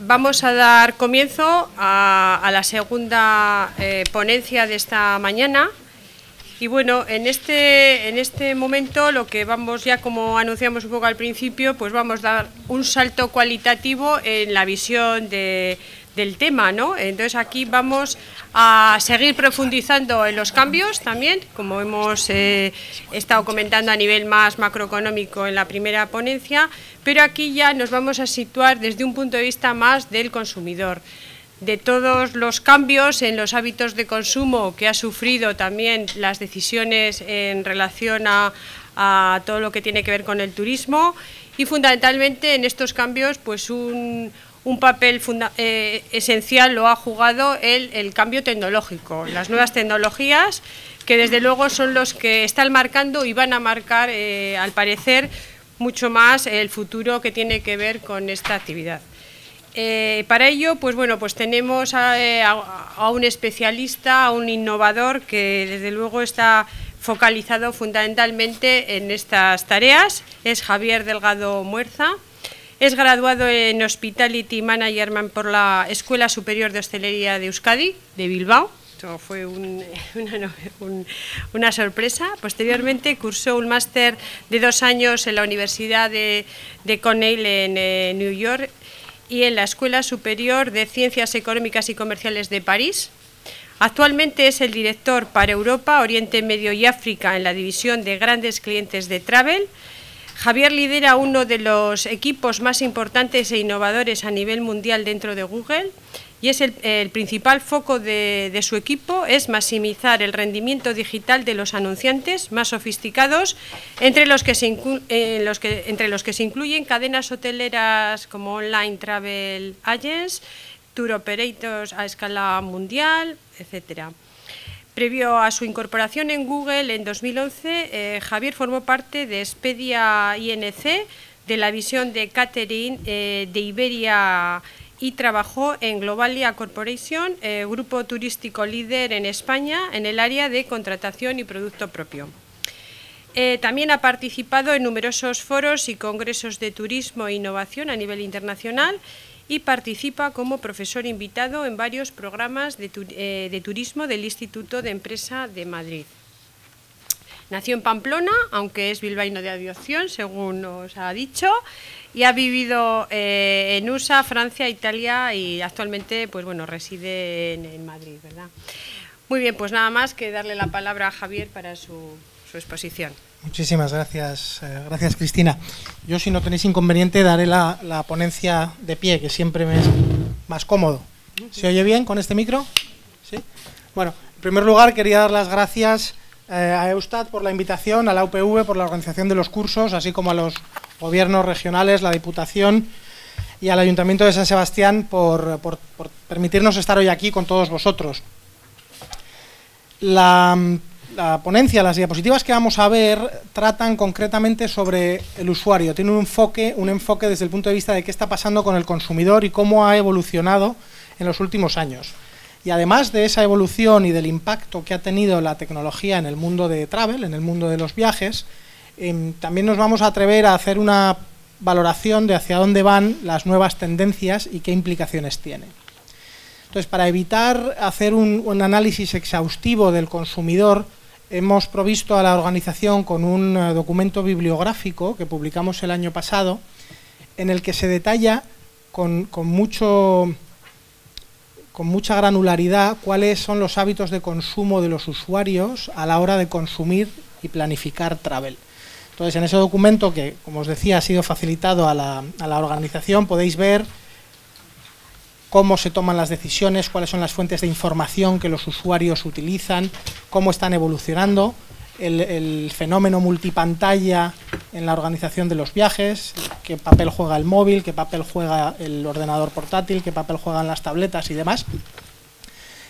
vamos a dar comienzo a la segunda ponencia de esta mañana. Y bueno, en este momento lo que vamos, ya como anunciamos un poco al principio, pues vamos a dar un salto cualitativo en la visión del tema, ¿no? Entonces aquí vamos a seguir profundizando en los cambios también, como hemos estado comentando a nivel más macroeconómico en la primera ponencia, pero aquí ya nos vamos a situar desde un punto de vista más del consumidor, de todos los cambios en los hábitos de consumo que ha sufrido también las decisiones en relación a todo lo que tiene que ver con el turismo, y fundamentalmente en estos cambios pues un papel esencial lo ha jugado el cambio tecnológico, las nuevas tecnologías, que desde luego son los que están marcando y van a marcar, al parecer, mucho más el futuro que tiene que ver con esta actividad. Para ello, pues bueno, pues tenemos a un especialista, a un innovador que desde luego está focalizado fundamentalmente en estas tareas. Es Javier Delgado Muerza. Es graduado en Hospitality Management por la Escuela Superior de Hostelería de Euskadi, de Bilbao. Esto fue una sorpresa. Posteriormente cursó un máster de 2 años en la Universidad de Cornell en New York y en la Escuela Superior de Ciencias Económicas y Comerciales de París. Actualmente es el director para Europa, Oriente Medio y África en la división de grandes clientes de Travel. Javier lidera uno de los equipos más importantes e innovadores a nivel mundial dentro de Google, y es el principal foco de su equipo es maximizar el rendimiento digital de los anunciantes más sofisticados, entre los que se incluyen cadenas hoteleras como Online Travel Agents, Tour Operators a escala mundial, etcétera. Previo a su incorporación en Google en 2011, Javier formó parte de Expedia INC, de la visión de catering de Iberia, y trabajó en Globalia Corporation, grupo turístico líder en España en el área de contratación y producto propio. También ha participado en numerosos foros y congresos de turismo e innovación a nivel internacional y participa como profesor invitado en varios programas de turismo del Instituto de Empresa de Madrid. Nació en Pamplona, aunque es bilbaíno de adopción, según nos ha dicho, y ha vivido en USA, Francia, Italia, y actualmente pues bueno, reside en Madrid, ¿verdad? Muy bien, pues nada más que darle la palabra a Javier para su exposición. Muchísimas gracias, gracias Cristina. Yo, si no tenéis inconveniente, daré la ponencia de pie, que siempre me es más cómodo. ¿Se oye bien con este micro? ¿Sí? Bueno, en primer lugar quería dar las gracias a Eustat por la invitación, a la UPV por la organización de los cursos, así como a los gobiernos regionales, la Diputación y al Ayuntamiento de San Sebastián por permitirnos estar hoy aquí con todos vosotros. La ponencia, las diapositivas que vamos a ver, tratan concretamente sobre el usuario. Tiene un enfoque desde el punto de vista de qué está pasando con el consumidor y cómo ha evolucionado en los últimos años. Y además de esa evolución y del impacto que ha tenido la tecnología en el mundo de travel, en el mundo de los viajes, también nos vamos a atrever a hacer una valoración de hacia dónde van las nuevas tendencias y qué implicaciones tienen. Entonces, para evitar hacer un análisis exhaustivo del consumidor, hemos provisto a la organización con un documento bibliográfico que publicamos el año pasado, en el que se detalla con mucha granularidad cuáles son los hábitos de consumo de los usuarios a la hora de consumir y planificar travel. Entonces, en ese documento, que como os decía ha sido facilitado a la organización, podéis ver cómo se toman las decisiones, cuáles son las fuentes de información que los usuarios utilizan, cómo están evolucionando, el fenómeno multipantalla en la organización de los viajes, qué papel juega el móvil, qué papel juega el ordenador portátil, qué papel juegan las tabletas y demás.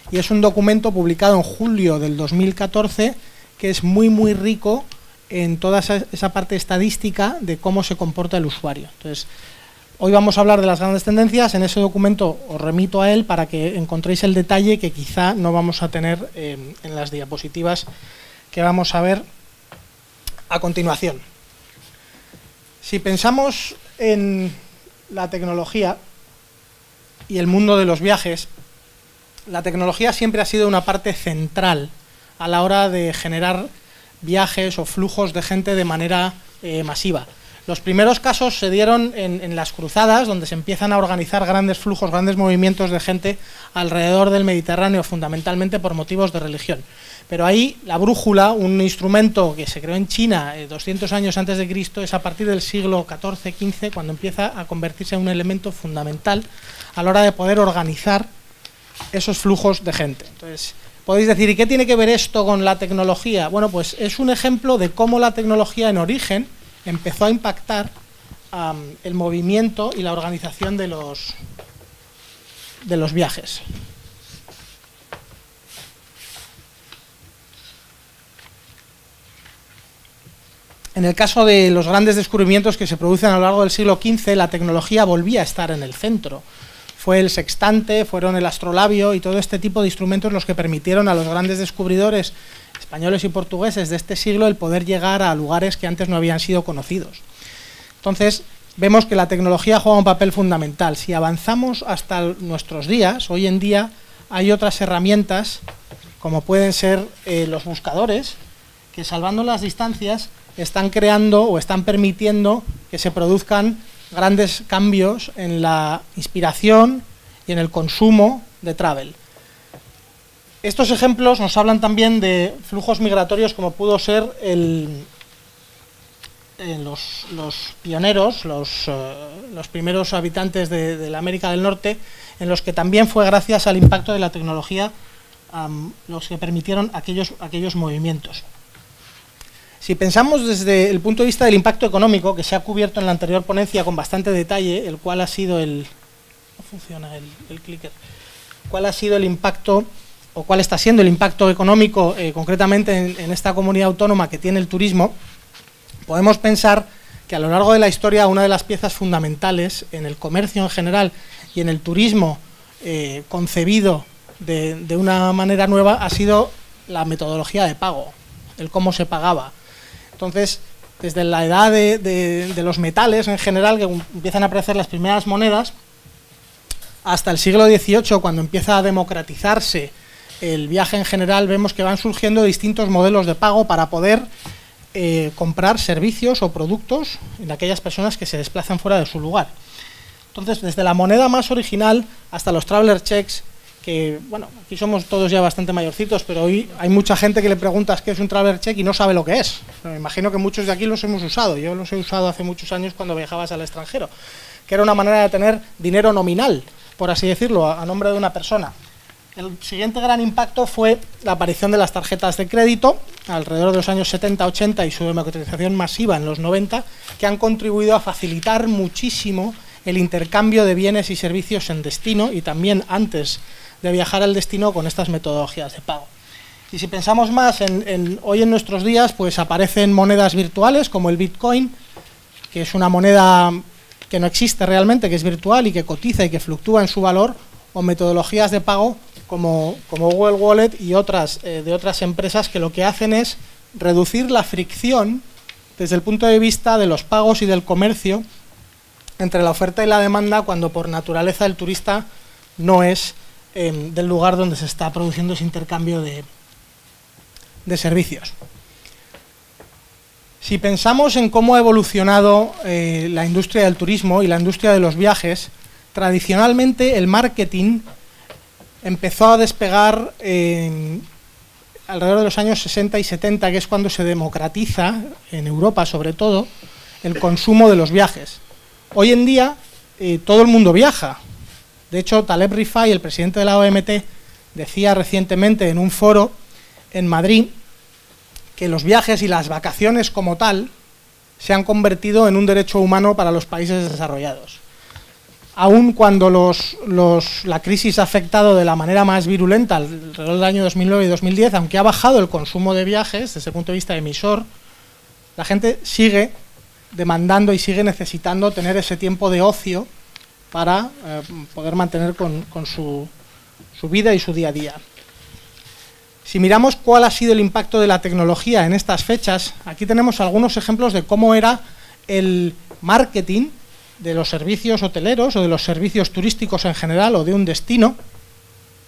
Y es un documento publicado en julio del 2014 que es muy rico en toda esa parte estadística de cómo se comporta el usuario. Entonces, hoy vamos a hablar de las grandes tendencias. En ese documento os remito a él para que encontréis el detalle que quizá no vamos a tener en las diapositivas que vamos a ver a continuación. Si pensamos en la tecnología, y el mundo de los viajes, la tecnología siempre ha sido una parte central a la hora de generar viajes o flujos de gente de manera masiva. Los primeros casos se dieron en las cruzadas, donde se empiezan a organizar grandes flujos, grandes movimientos de gente alrededor del Mediterráneo, fundamentalmente por motivos de religión. Pero ahí la brújula, un instrumento que se creó en China 200 años antes de Cristo, es a partir del siglo XIV-XV cuando empieza a convertirse en un elemento fundamental a la hora de poder organizar esos flujos de gente. Entonces, podéis decir, ¿y qué tiene que ver esto con la tecnología? Bueno, pues es un ejemplo de cómo la tecnología en origen empezó a impactar el movimiento y la organización de los viajes. En el caso de los grandes descubrimientos que se producen a lo largo del siglo XV, la tecnología volvía a estar en el centro. Fue el sextante, fueron el astrolabio y todo este tipo de instrumentos los que permitieron a los grandes descubridores españoles y portugueses de este siglo el poder llegar a lugares que antes no habían sido conocidos. Entonces, vemos que la tecnología juega un papel fundamental. Si avanzamos hasta nuestros días, hoy en día hay otras herramientas, como pueden ser los buscadores, que salvando las distancias están creando o están permitiendo que se produzcan grandes cambios en la inspiración y en el consumo de travel. Estos ejemplos nos hablan también de flujos migratorios como pudo ser los pioneros, los primeros habitantes de la América del Norte, en los que también fue gracias al impacto de la tecnología los que permitieron aquellos movimientos. Si pensamos desde el punto de vista del impacto económico, que se ha cubierto en la anterior ponencia con bastante detalle, el cual ha sido no funciona el clicker. ¿Cuál ha sido el impacto, o cuál está siendo el impacto económico, concretamente en esta comunidad autónoma que tiene el turismo? Podemos pensar que a lo largo de la historia una de las piezas fundamentales en el comercio en general y en el turismo concebido de una manera nueva ha sido la metodología de pago, el cómo se pagaba. Entonces, desde la edad de los metales en general, que empiezan a aparecer las primeras monedas, hasta el siglo XVIII, cuando empieza a democratizarse el viaje en general, vemos que van surgiendo distintos modelos de pago para poder comprar servicios o productos en aquellas personas que se desplazan fuera de su lugar. Entonces, desde la moneda más original hasta los traveler checks, que, bueno, aquí somos todos ya bastante mayorcitos, pero hoy hay mucha gente que le preguntas qué es un traveler check y no sabe lo que es. Me imagino que muchos de aquí los hemos usado. Yo los he usado hace muchos años cuando viajabas al extranjero, que era una manera de tener dinero nominal, por así decirlo, a nombre de una persona. El siguiente gran impacto fue la aparición de las tarjetas de crédito, alrededor de los años 70-80 y su democratización masiva en los 90, que han contribuido a facilitar muchísimo el intercambio de bienes y servicios en destino y también antes de viajar al destino con estas metodologías de pago. Y si pensamos más hoy en nuestros días, pues aparecen monedas virtuales como el Bitcoin, que es una moneda que no existe realmente, que es virtual y que cotiza y que fluctúa en su valor, o metodologías de pago como Google Wallet y otras de otras empresas que lo que hacen es reducir la fricción desde el punto de vista de los pagos y del comercio entre la oferta y la demanda, cuando por naturaleza el turista no es del lugar donde se está produciendo ese intercambio de servicios. Si pensamos en cómo ha evolucionado la industria del turismo y la industria de los viajes, tradicionalmente el marketing empezó a despegar alrededor de los años 60 y 70, que es cuando se democratiza, en Europa sobre todo, el consumo de los viajes. Hoy en día todo el mundo viaja. De hecho, Taleb Rifai, el presidente de la OMT, decía recientemente en un foro en Madrid que los viajes y las vacaciones como tal se han convertido en un derecho humano para los países desarrollados. Aun cuando la crisis ha afectado de la manera más virulenta alrededor del año 2009 y 2010, aunque ha bajado el consumo de viajes desde el punto de vista emisor, la gente sigue demandando y sigue necesitando tener ese tiempo de ocio para poder mantener con su vida y su día a día. Si miramos cuál ha sido el impacto de la tecnología en estas fechas, aquí tenemos algunos ejemplos de cómo era el marketing de los servicios hoteleros o de los servicios turísticos en general o de un destino.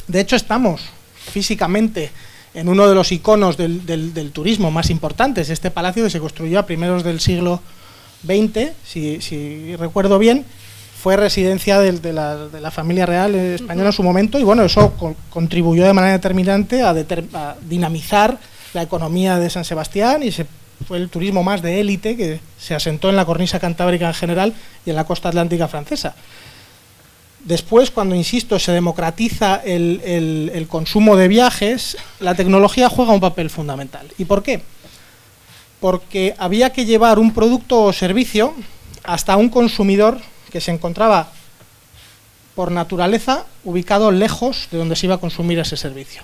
De hecho, estamos físicamente en uno de los iconos del turismo más importantes, este palacio que se construyó a primeros del siglo XX, si recuerdo bien, fue residencia de la familia real española en su momento, y bueno, eso contribuyó de manera determinante a dinamizar la economía de San Sebastián, y fue el turismo más de élite que se asentó en la cornisa cantábrica en general y en la costa atlántica francesa. Después, cuando, insisto, se democratiza el consumo de viajes, la tecnología juega un papel fundamental. ¿Y por qué? Porque había que llevar un producto o servicio hasta un consumidor que se encontraba, por naturaleza, ubicado lejos de donde se iba a consumir ese servicio.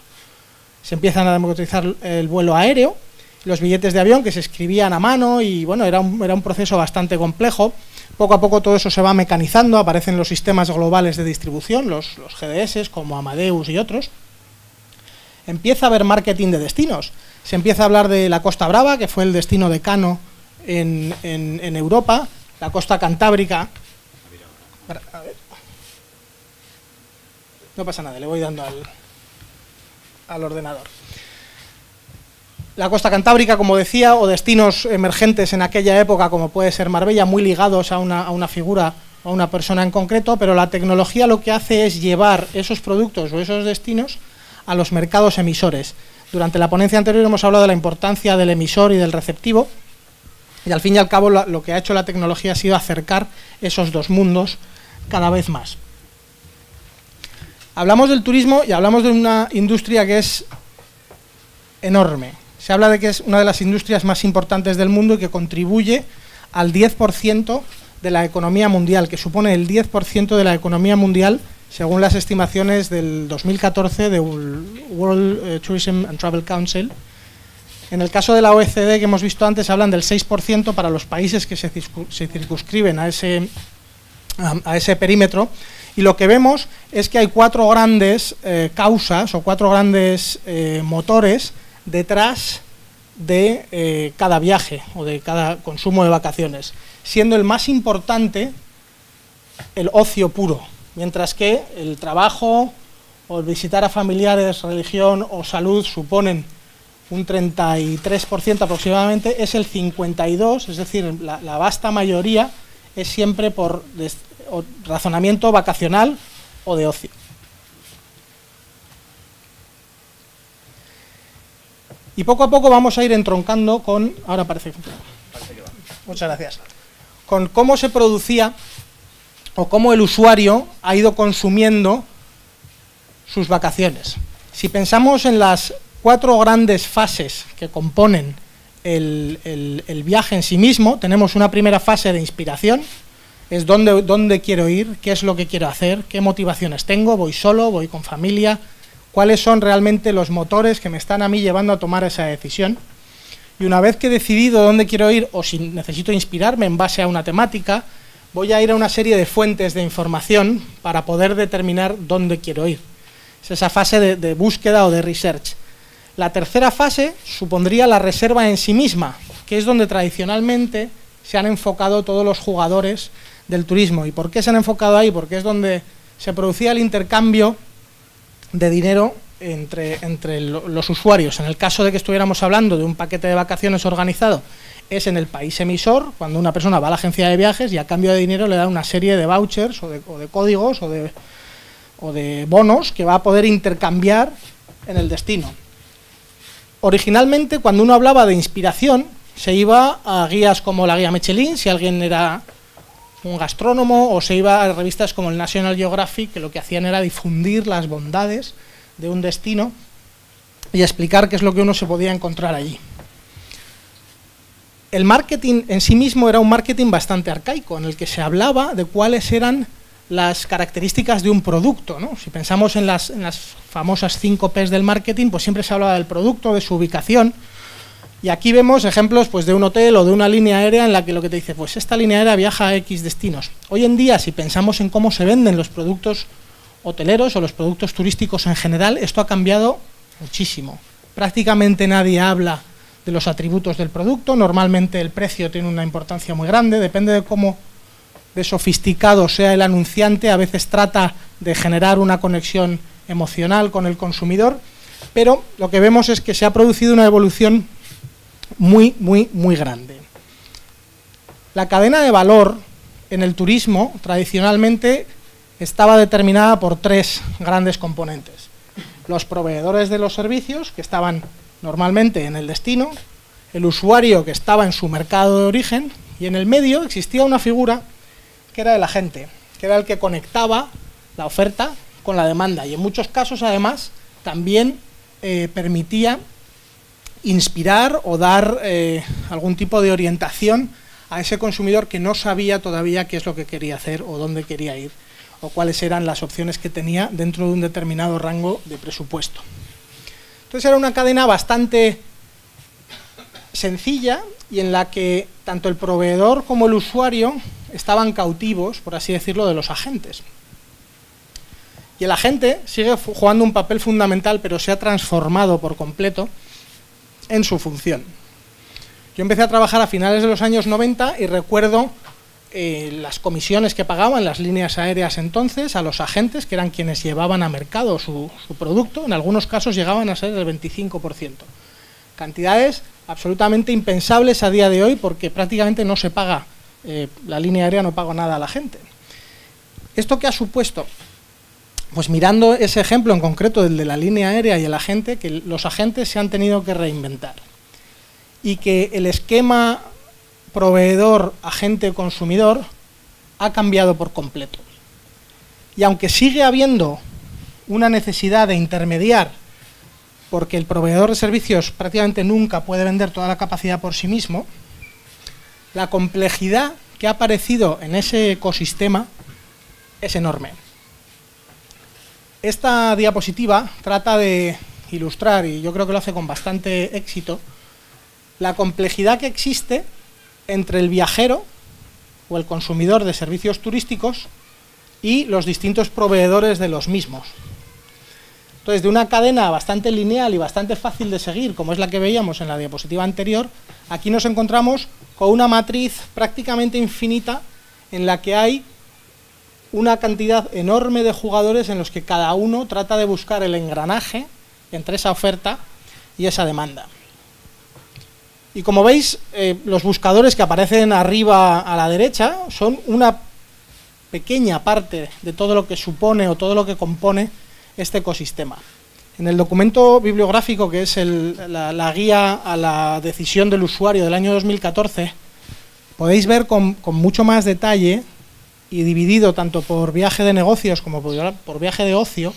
Se empiezan a democratizar el vuelo aéreo, los billetes de avión que se escribían a mano, y bueno, era un proceso bastante complejo. Poco a poco todo eso se va mecanizando, aparecen los sistemas globales de distribución, los GDS como Amadeus y otros. Empieza a haber marketing de destinos. Se empieza a hablar de la Costa Brava, que fue el destino de Cano en Europa, la costa cantábrica. A ver. No pasa nada, le voy dando al ordenador. La costa cantábrica, como decía, o destinos emergentes en aquella época, como puede ser Marbella, muy ligados a una figura o a una persona en concreto, pero la tecnología lo que hace es llevar esos productos o esos destinos a los mercados emisores. Durante la ponencia anterior hemos hablado de la importancia del emisor y del receptivo, y al fin y al cabo lo que ha hecho la tecnología ha sido acercar esos dos mundos cada vez más. Hablamos del turismo y hablamos de una industria que es enorme. Se habla de que es una de las industrias más importantes del mundo y que contribuye al 10% de la economía mundial, que supone el 10% de la economía mundial, según las estimaciones del 2014 de World Tourism and Travel Council. En el caso de la OECD, que hemos visto antes, hablan del 6% para los países que se circunscriben a ese perímetro, y lo que vemos es que hay cuatro grandes causas o cuatro grandes motores detrás de cada viaje o de cada consumo de vacaciones, siendo el más importante el ocio puro, mientras que el trabajo o el visitar a familiares, religión o salud suponen un 33% aproximadamente, es el 52%, es decir, la vasta mayoría es siempre por razonamiento vacacional o de ocio. Y poco a poco vamos a ir entroncando con... Ahora parece que va. Muchas gracias. Con cómo se producía o cómo el usuario ha ido consumiendo sus vacaciones. Si pensamos en las cuatro grandes fases que componen el viaje en sí mismo, tenemos una primera fase de inspiración, es dónde quiero ir, qué es lo que quiero hacer, qué motivaciones tengo, voy solo, voy con familia, cuáles son realmente los motores que me están a mí llevando a tomar esa decisión. Y una vez que he decidido dónde quiero ir, o si necesito inspirarme en base a una temática, voy a ir a una serie de fuentes de información para poder determinar dónde quiero ir. Es esa fase de búsqueda o de research. La tercera fase supondría la reserva en sí misma, que es donde tradicionalmente se han enfocado todos los jugadores del turismo. ¿Y por qué se han enfocado ahí? Porque es donde se producía el intercambio de dinero entre los usuarios. En el caso de que estuviéramos hablando de un paquete de vacaciones organizado, es en el país emisor, cuando una persona va a la agencia de viajes y a cambio de dinero le da una serie de vouchers o de códigos o de bonos que va a poder intercambiar en el destino. Originalmente, cuando uno hablaba de inspiración, se iba a guías como la guía Michelin, si alguien era un gastrónomo, o se iba a revistas como el National Geographic, que lo que hacían era difundir las bondades de un destino y explicar qué es lo que uno se podía encontrar allí. El marketing en sí mismo era un marketing bastante arcaico, en el que se hablaba de cuáles eran las características de un producto, ¿no? Si pensamos en las famosas 5 P's del marketing, pues siempre se hablaba del producto, de su ubicación, y aquí vemos ejemplos pues, de un hotel o de una línea aérea en la que lo que te dice, pues esta línea aérea viaja a X destinos. Hoy en día, si pensamos en cómo se venden los productos hoteleros o los productos turísticos en general, esto ha cambiado muchísimo. Prácticamente nadie habla de los atributos del producto, normalmente el precio tiene una importancia muy grande, depende de cómo de sofisticado sea el anunciante, a veces trata de generar una conexión emocional con el consumidor, pero lo que vemos es que se ha producido una evolución muy grande. La cadena de valor en el turismo tradicionalmente estaba determinada por tres grandes componentes: los proveedores de los servicios, que estaban normalmente en el destino, el usuario, que estaba en su mercado de origen, y en el medio existía una figura que era el agente, que era el que conectaba la oferta con la demanda, y en muchos casos además también permitía inspirar o dar algún tipo de orientación a ese consumidor que no sabía todavía qué es lo que quería hacer o dónde quería ir, o cuáles eran las opciones que tenía dentro de un determinado rango de presupuesto. Entonces era una cadena bastante sencilla y en la que tanto el proveedor como el usuario estaban cautivos, por así decirlo, de los agentes. Y el agente sigue jugando un papel fundamental, pero se ha transformado por completo en su función. Yo empecé a trabajar a finales de los años 90 y recuerdo las comisiones que pagaban las líneas aéreas entonces a los agentes, que eran quienes llevaban a mercado su producto. En algunos casos llegaban a ser del 25%. Cantidades absolutamente impensables a día de hoy, porque prácticamente no se paga, la línea aérea no paga nada a la gente. ¿Esto qué ha supuesto? Pues mirando ese ejemplo en concreto, el de la línea aérea y el agente, que los agentes se han tenido que reinventar. Y que el esquema proveedor, agente, consumidor ha cambiado por completo. Y aunque sigue habiendo una necesidad de intermediar, porque el proveedor de servicios prácticamente nunca puede vender toda la capacidad por sí mismo, la complejidad que ha aparecido en ese ecosistema es enorme. Esta diapositiva trata de ilustrar, y yo creo que lo hace con bastante éxito, la complejidad que existe entre el viajero o el consumidor de servicios turísticos y los distintos proveedores de los mismos. Entonces, de una cadena bastante lineal y bastante fácil de seguir, como es la que veíamos en la diapositiva anterior, aquí nos encontramos con una matriz prácticamente infinita en la que hay una cantidad enorme de jugadores en los que cada uno trata de buscar el engranaje entre esa oferta y esa demanda. Y como veis, los buscadores que aparecen arriba a la derecha son una pequeña parte de todo lo que supone o todo lo que compone este ecosistema. En el documento bibliográfico, que es la guía a la decisión del usuario del año 2014, podéis ver con mucho más detalle y dividido tanto por viaje de negocios como por viaje de ocio,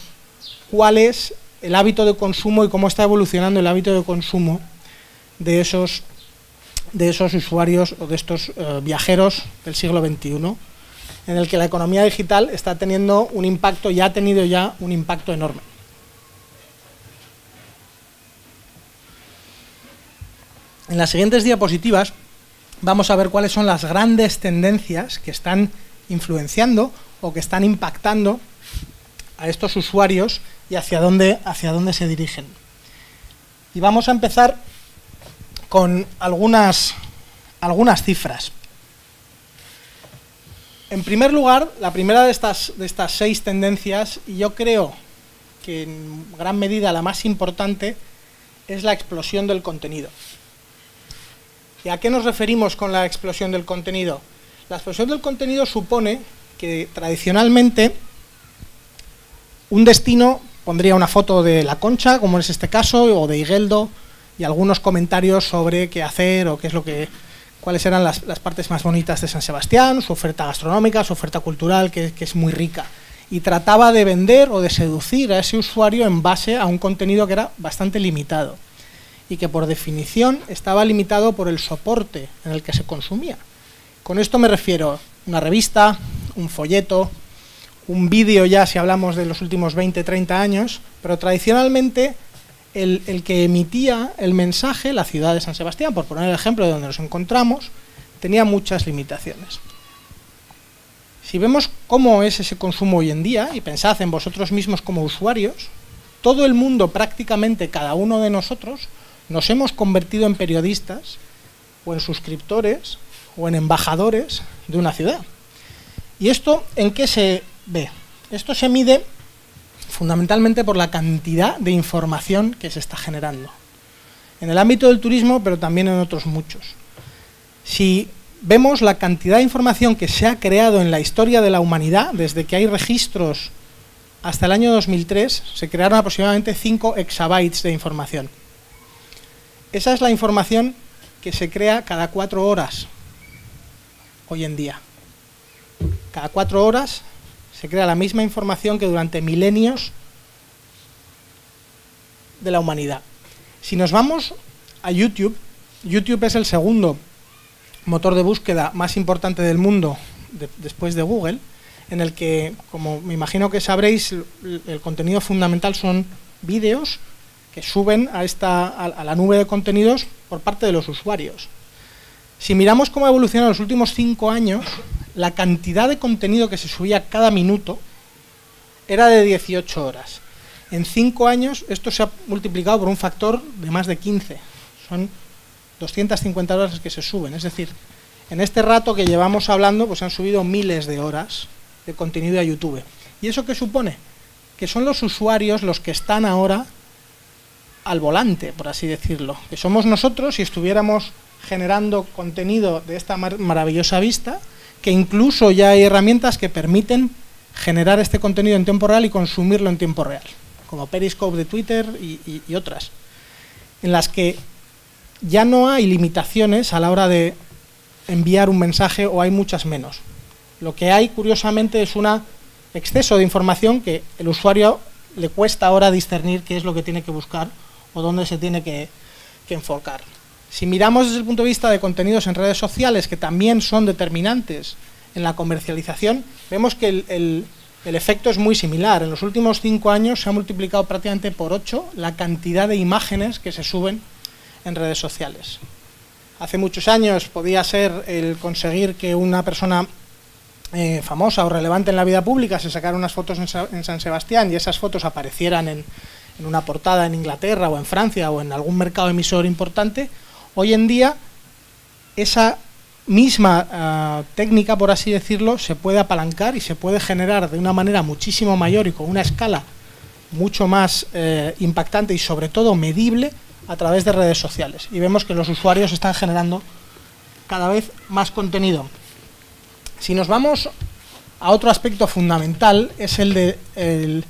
cuál es el hábito de consumo y cómo está evolucionando el hábito de consumo de esos usuarios o de estos viajeros del siglo XXI, en el que la economía digital está teniendo un impacto y ha tenido ya un impacto enorme. En las siguientes diapositivas vamos a ver cuáles son las grandes tendencias que están influenciando o que están impactando a estos usuarios y hacia dónde se dirigen. Y vamos a empezar con algunas cifras. En primer lugar, la primera de estas 6 tendencias, y yo creo que en gran medida la más importante, es la explosión del contenido. ¿Y a qué nos referimos con la explosión del contenido? La explosión del contenido supone que tradicionalmente un destino pondría una foto de La Concha, como es este caso, o de Igeldo, y algunos comentarios sobre qué hacer o cuáles eran las partes más bonitas de San Sebastián, su oferta gastronómica, su oferta cultural, que es muy rica. Y trataba de vender o de seducir a ese usuario en base a un contenido que era bastante limitado y que por definición estaba limitado por el soporte en el que se consumía. Con esto me refiero a una revista, un folleto, un vídeo ya si hablamos de los últimos 20-30 años, pero tradicionalmente el que emitía el mensaje, la ciudad de San Sebastián, por poner el ejemplo de donde nos encontramos, tenía muchas limitaciones. Si vemos cómo es ese consumo hoy en día, y pensad en vosotros mismos como usuarios, todo el mundo, prácticamente cada uno de nosotros, nos hemos convertido en periodistas, o en suscriptores, o en embajadores de una ciudad. ¿Y esto en qué se ve? Esto se mide fundamentalmente por la cantidad de información que se está generando. En el ámbito del turismo, pero también en otros muchos. Si vemos la cantidad de información que se ha creado en la historia de la humanidad, desde que hay registros hasta el año 2003, se crearon aproximadamente 5 exabytes de información. Esa es la información que se crea cada 4 horas hoy en día. Cada 4 horas se crea la misma información que durante milenios de la humanidad. Si nos vamos a YouTube, YouTube es el segundo motor de búsqueda más importante del mundo después de Google, en el que, como me imagino que sabréis, el contenido fundamental son vídeos que suben a la nube de contenidos por parte de los usuarios. Si miramos cómo ha evolucionado en los últimos 5 años, la cantidad de contenido que se subía cada minuto era de 18 horas. En 5 años esto se ha multiplicado por un factor de más de 15. Son 250 horas que se suben. Es decir, en este rato que llevamos hablando, pues han subido miles de horas de contenido a YouTube. ¿Y eso qué supone? Que son los usuarios los que están ahora al volante, por así decirlo. Que somos nosotros si estuviéramos generando contenido de esta maravillosa vista, que incluso ya hay herramientas que permiten generar este contenido en tiempo real y consumirlo en tiempo real, como Periscope de Twitter y otras, en las que ya no hay limitaciones a la hora de enviar un mensaje, o hay muchas menos. Lo que hay, curiosamente, es un exceso de información que el usuario le cuesta ahora discernir qué es lo que tiene que buscar o dónde se tiene que enfocar. Si miramos desde el punto de vista de contenidos en redes sociales, que también son determinantes en la comercialización, vemos que el efecto es muy similar. En los últimos 5 años se ha multiplicado prácticamente por 8 la cantidad de imágenes que se suben en redes sociales. Hace muchos años podía ser el conseguir que una persona famosa o relevante en la vida pública se sacara unas fotos en San Sebastián y esas fotos aparecieran en una portada en Inglaterra o en Francia o en algún mercado emisor importante. Hoy en día esa misma técnica, por así decirlo, se puede apalancar y se puede generar de una manera muchísimo mayor y con una escala mucho más impactante y sobre todo medible a través de redes sociales. Y vemos que los usuarios están generando cada vez más contenido. Si nos vamos a otro aspecto fundamental, es el de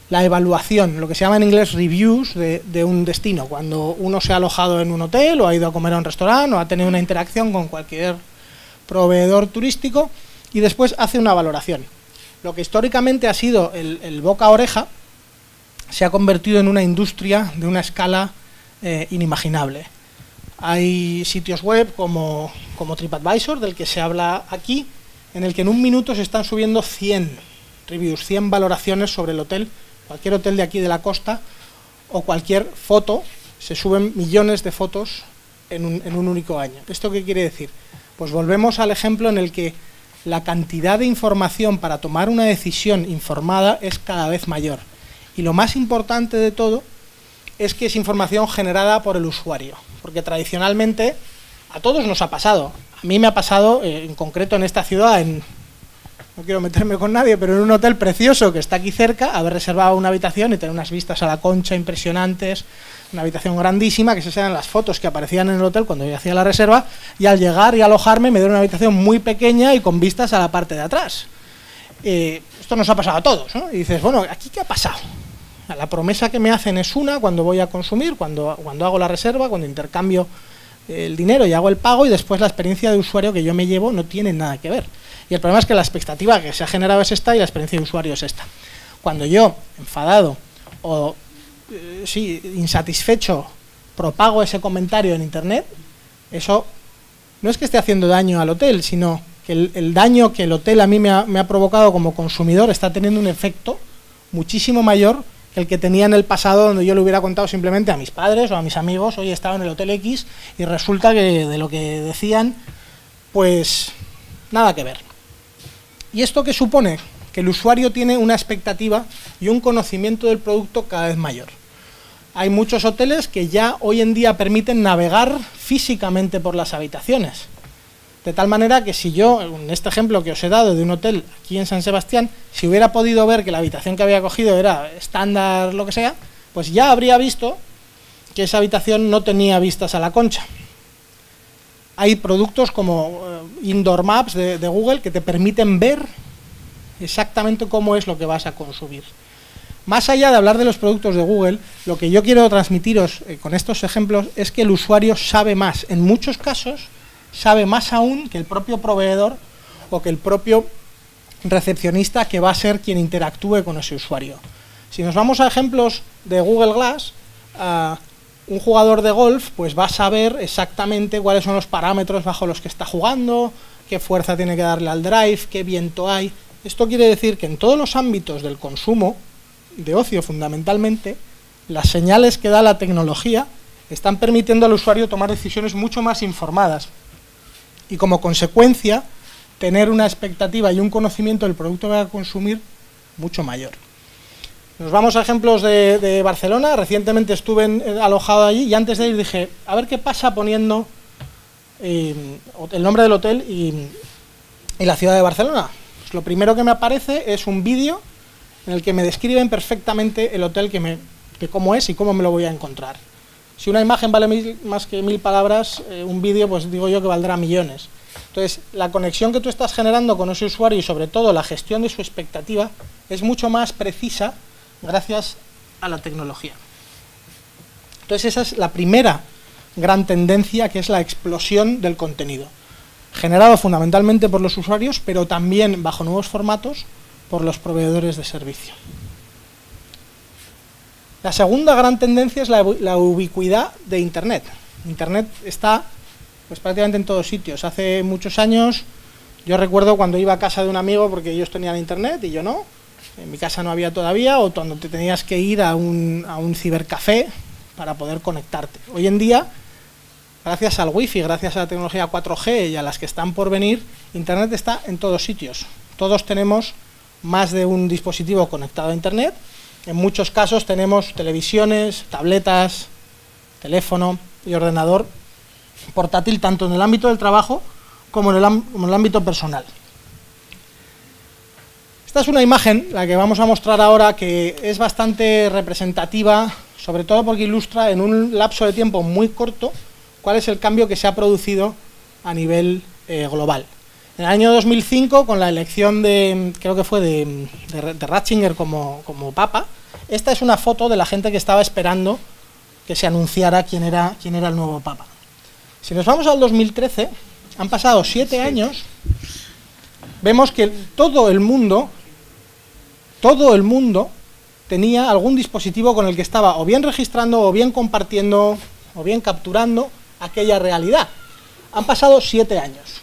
la evaluación, lo que se llama en inglés reviews de un destino, cuando uno se ha alojado en un hotel o ha ido a comer a un restaurante o ha tenido una interacción con cualquier proveedor turístico y después hace una valoración. Lo que históricamente ha sido el boca a oreja se ha convertido en una industria de una escala inimaginable. Hay sitios web como TripAdvisor, del que se habla aquí, en el que en un minuto se están subiendo 100 reviews, 100 valoraciones sobre el hotel, cualquier hotel de aquí de la costa, o cualquier foto, se suben millones de fotos en un único año. ¿Esto qué quiere decir? Pues volvemos al ejemplo en el que la cantidad de información para tomar una decisión informada es cada vez mayor. Y lo más importante de todo es que es información generada por el usuario, porque tradicionalmente a todos nos ha pasado. A mí me ha pasado, en concreto en esta ciudad, no quiero meterme con nadie, pero en un hotel precioso que está aquí cerca, haber reservado una habitación y tener unas vistas a la Concha impresionantes, una habitación grandísima, que esas eran las fotos que aparecían en el hotel cuando yo hacía la reserva, y al llegar y alojarme me dieron una habitación muy pequeña y con vistas a la parte de atrás. Esto nos ha pasado a todos, ¿no? Y dices, bueno, ¿aquí qué ha pasado? La promesa que me hacen es una cuando voy a consumir, cuando hago la reserva, cuando intercambio el dinero y hago el pago, y después la experiencia de usuario que yo me llevo no tiene nada que ver. Y el problema es que la expectativa que se ha generado es esta y la experiencia de usuario es esta. Cuando yo, enfadado o insatisfecho, propago ese comentario en internet, eso no es que esté haciendo daño al hotel, sino que el daño que el hotel a mí me ha provocado como consumidor está teniendo un efecto muchísimo mayor que el que tenía en el pasado, donde yo le hubiera contado simplemente a mis padres o a mis amigos, hoy estaba en el Hotel X y resulta que de lo que decían, pues nada que ver. ¿Y esto qué supone? Que el usuario tiene una expectativa y un conocimiento del producto cada vez mayor. Hay muchos hoteles que ya hoy en día permiten navegar físicamente por las habitaciones. de tal manera que si yo, en este ejemplo que os he dado de un hotel aquí en San Sebastián, si hubiera podido ver que la habitación que había cogido era estándar, lo que sea, pues ya habría visto que esa habitación no tenía vistas a la Concha. Hay productos como Indoor Maps de Google que te permiten ver exactamente cómo es lo que vas a consumir. Más allá de hablar de los productos de Google, lo que yo quiero transmitiros con estos ejemplos es que el usuario sabe más. En muchos casos, sabe más aún que el propio proveedor o que el propio recepcionista que va a ser quien interactúe con ese usuario. Si nos vamos a ejemplos de Google Glass, un jugador de golf pues va a saber exactamente cuáles son los parámetros bajo los que está jugando, qué fuerza tiene que darle al drive, qué viento hay. Esto quiere decir que en todos los ámbitos del consumo, de ocio fundamentalmente, las señales que da la tecnología están permitiendo al usuario tomar decisiones mucho más informadas y como consecuencia tener una expectativa y un conocimiento del producto que va a consumir mucho mayor. Nos vamos a ejemplos de Barcelona. Recientemente estuve alojado allí y antes de ir dije, a ver qué pasa poniendo el nombre del hotel y la ciudad de Barcelona. Pues lo primero que me aparece es un vídeo en el que me describen perfectamente el hotel que cómo es y cómo me lo voy a encontrar. Si una imagen vale más que 1000 palabras, un vídeo pues digo yo que valdrá millones. Entonces, la conexión que tú estás generando con ese usuario y sobre todo la gestión de su expectativa es mucho más precisa gracias a la tecnología. Entonces, esa es la primera gran tendencia, que es la explosión del contenido, generado fundamentalmente por los usuarios, pero también bajo nuevos formatos por los proveedores de servicio. La segunda gran tendencia es la ubicuidad de Internet. Internet está pues prácticamente en todos sitios. Hace muchos años, yo recuerdo cuando iba a casa de un amigo porque ellos tenían Internet y yo no, en mi casa no había todavía, o cuando te tenías que ir a un cibercafé para poder conectarte. Hoy en día, gracias al wifi, gracias a la tecnología 4G y a las que están por venir, Internet está en todos sitios. Todos tenemos más de un dispositivo conectado a Internet. En muchos casos tenemos televisiones, tabletas, teléfono y ordenador portátil, tanto en el ámbito del trabajo como en el ámbito personal. Esta es una imagen, la que vamos a mostrar ahora, que es bastante representativa, sobre todo porque ilustra en un lapso de tiempo muy corto cuál es el cambio que se ha producido a nivel global. En el año 2005, con la elección creo que fue de Ratzinger como papa, esta es una foto de la gente que estaba esperando que se anunciara quién era el nuevo papa. Si nos vamos al 2013, han pasado 7 años, vemos que todo el mundo tenía algún dispositivo con el que estaba o bien registrando, o bien compartiendo, o bien capturando aquella realidad. Han pasado 7 años.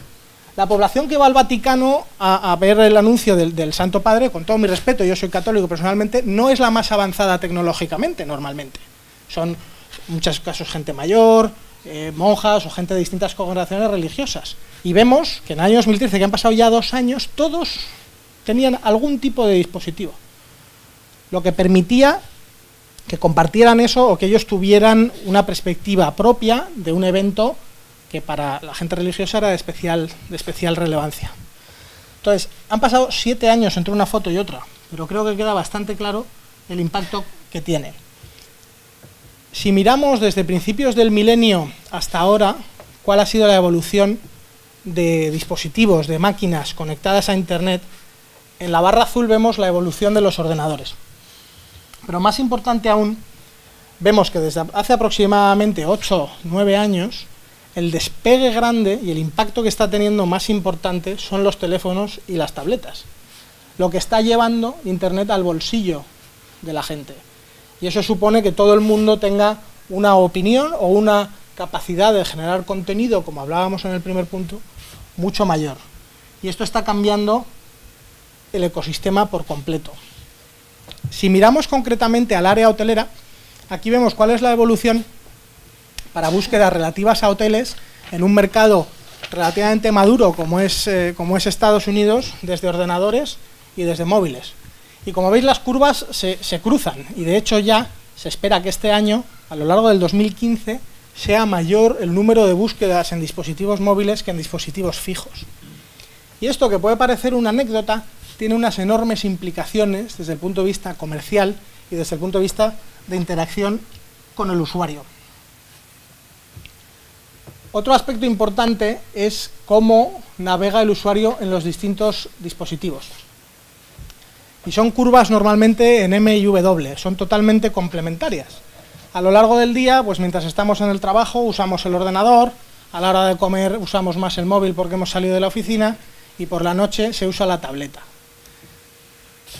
La población que va al Vaticano a ver el anuncio del Santo Padre, con todo mi respeto, yo soy católico personalmente, no es la más avanzada tecnológicamente normalmente. Son en muchos casos gente mayor, monjas o gente de distintas congregaciones religiosas. Y vemos que en el año 2013, que han pasado ya 2 años, todos tenían algún tipo de dispositivo, lo que permitía que compartieran eso o que ellos tuvieran una perspectiva propia de un evento que para la gente religiosa era de especial relevancia. Entonces, han pasado 7 años entre una foto y otra, pero creo que queda bastante claro el impacto que tiene. Si miramos desde principios del milenio hasta ahora, cuál ha sido la evolución de dispositivos, de máquinas conectadas a Internet, en la barra azul vemos la evolución de los ordenadores. Pero más importante aún, vemos que desde hace aproximadamente 8 o 9 años, el despegue grande y el impacto que está teniendo más importante son los teléfonos y las tabletas, lo que está llevando Internet al bolsillo de la gente. Y eso supone que todo el mundo tenga una opinión o una capacidad de generar contenido, como hablábamos en el primer punto, mucho mayor. Y esto está cambiando el ecosistema por completo. Si miramos concretamente al área hotelera, aquí vemos cuál es la evolución para búsquedas relativas a hoteles en un mercado relativamente maduro como es Estados Unidos, desde ordenadores y desde móviles. Y como veis, las curvas se cruzan, y de hecho ya se espera que este año, a lo largo del 2015, sea mayor el número de búsquedas en dispositivos móviles que en dispositivos fijos. Y esto, que puede parecer una anécdota, tiene unas enormes implicaciones desde el punto de vista comercial y desde el punto de vista de interacción con el usuario. Otro aspecto importante es cómo navega el usuario en los distintos dispositivos. Y son curvas normalmente en M y W, son totalmente complementarias. A lo largo del día, pues mientras estamos en el trabajo, usamos el ordenador, a la hora de comer usamos más el móvil porque hemos salido de la oficina, y por la noche se usa la tableta.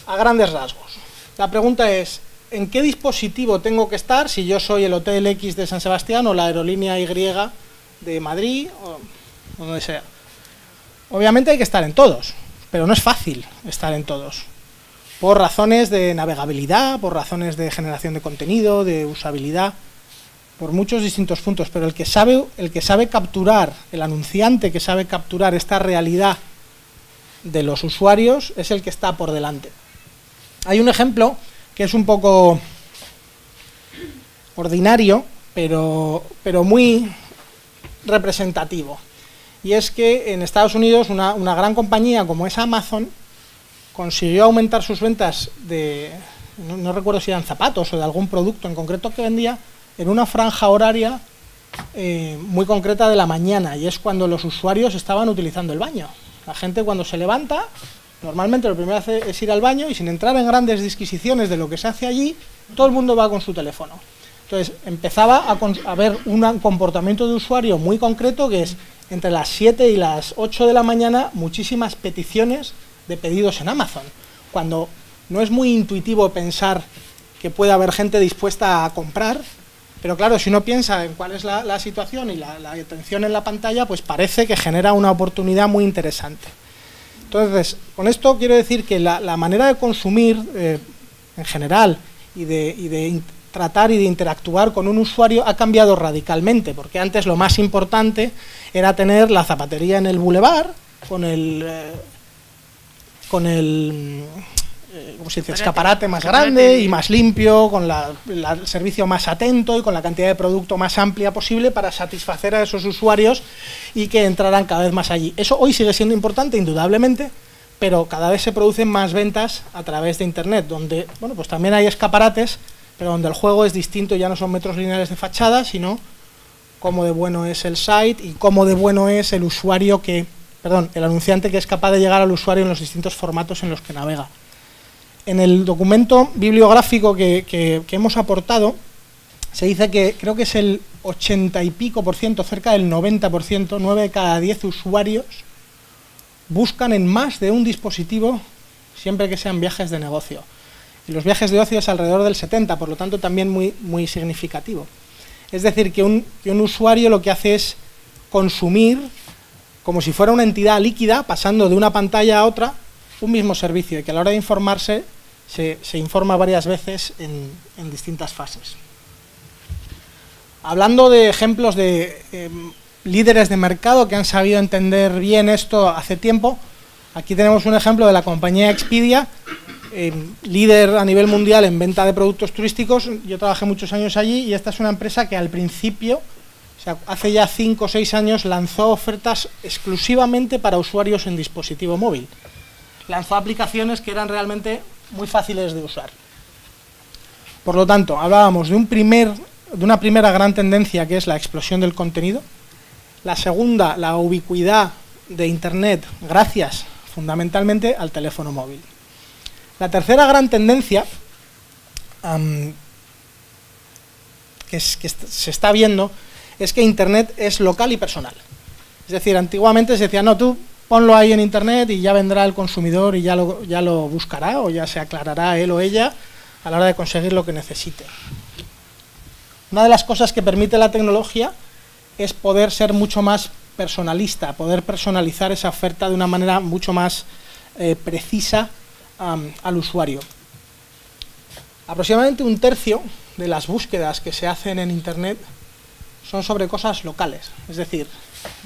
A grandes rasgos. La pregunta es, ¿en qué dispositivo tengo que estar si yo soy el Hotel X de San Sebastián o la aerolínea Y de Madrid o donde sea? Obviamente hay que estar en todos, pero no es fácil estar en todos. Por razones de navegabilidad, por razones de generación de contenido, de usabilidad, por muchos distintos puntos, pero el que sabe capturar, el anunciante que sabe capturar esta realidad de los usuarios es el que está por delante. Hay un ejemplo que es un poco ordinario, pero muy representativo, y es que en Estados Unidos una gran compañía como es Amazon consiguió aumentar sus ventas de, no recuerdo si eran zapatos o de algún producto en concreto que vendía, en una franja horaria muy concreta de la mañana, y es cuando los usuarios estaban utilizando el baño. La gente cuando se levanta, normalmente lo primero que hace es ir al baño, y sin entrar en grandes disquisiciones de lo que se hace allí, todo el mundo va con su teléfono. Entonces empezaba a haber un comportamiento de usuario muy concreto, que es entre las 7 y las 8 de la mañana muchísimas peticiones de pedidos en Amazon, cuando no es muy intuitivo pensar que puede haber gente dispuesta a comprar, pero claro, si uno piensa en cuál es la situación y la atención en la pantalla, pues parece que genera una oportunidad muy interesante. Entonces, con esto quiero decir que la manera de consumir en general y de tratar y de interactuar con un usuario ha cambiado radicalmente, porque antes lo más importante era tener la zapatería en el bulevar con el ¿cómo se dice? Escaparate más grande y más limpio, con el servicio más atento y con la cantidad de producto más amplia posible para satisfacer a esos usuarios y que entraran cada vez más allí. Eso hoy sigue siendo importante, indudablemente, pero cada vez se producen más ventas a través de Internet, donde, bueno, pues también hay escaparates, pero donde el juego es distinto, ya no son metros lineales de fachada, sino cómo de bueno es el site y cómo de bueno es el usuario el anunciante que es capaz de llegar al usuario en los distintos formatos en los que navega. En el documento bibliográfico que hemos aportado, se dice que creo que es el 80 y pico por ciento, cerca del 90%, 9 de cada 10 usuarios buscan en más de un dispositivo siempre que sean viajes de negocio. Y los viajes de ocio es alrededor del 70%, por lo tanto también muy significativo. Es decir, que un usuario lo que hace es consumir como si fuera una entidad líquida, pasando de una pantalla a otra, un mismo servicio, y que a la hora de informarse se informa varias veces en distintas fases. Hablando de ejemplos de líderes de mercado que han sabido entender bien esto hace tiempo, aquí tenemos un ejemplo de la compañía Expedia, líder a nivel mundial en venta de productos turísticos. Yo trabajé muchos años allí, y esta es una empresa que al principio, o sea, hace ya 5 o 6 años, lanzó ofertas exclusivamente para usuarios en dispositivo móvil. Lanzó aplicaciones que eran realmente muy fáciles de usar. Por lo tanto, hablábamos de una primera gran tendencia, que es la explosión del contenido. La segunda, la ubicuidad de Internet, gracias fundamentalmente al teléfono móvil. La tercera gran tendencia que se está viendo es que Internet es local y personal. Es decir, antiguamente se decía, no, tú ponlo ahí en Internet y ya vendrá el consumidor y ya lo buscará, o ya se aclarará él o ella a la hora de conseguir lo que necesite. Una de las cosas que permite la tecnología es poder ser mucho más personalista, poder personalizar esa oferta de una manera mucho más precisa al usuario. Aproximadamente un tercio de las búsquedas que se hacen en Internet son sobre cosas locales. Es decir,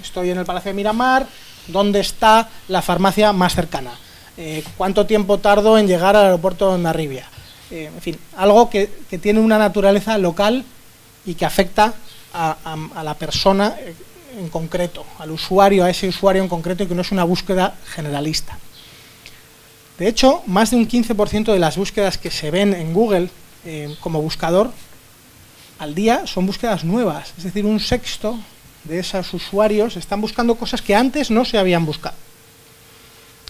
estoy en el Palacio de Miramar, ¿dónde está la farmacia más cercana? ¿Cuánto tiempo tardo en llegar al aeropuerto de Hondarribia? En fin, algo que tiene una naturaleza local y que afecta a la persona en concreto, al usuario, a ese usuario en concreto, y que no es una búsqueda generalista. De hecho, más de un 15% de las búsquedas que se ven en Google como buscador al día son búsquedas nuevas, es decir, un sexto de esos usuarios están buscando cosas que antes no se habían buscado.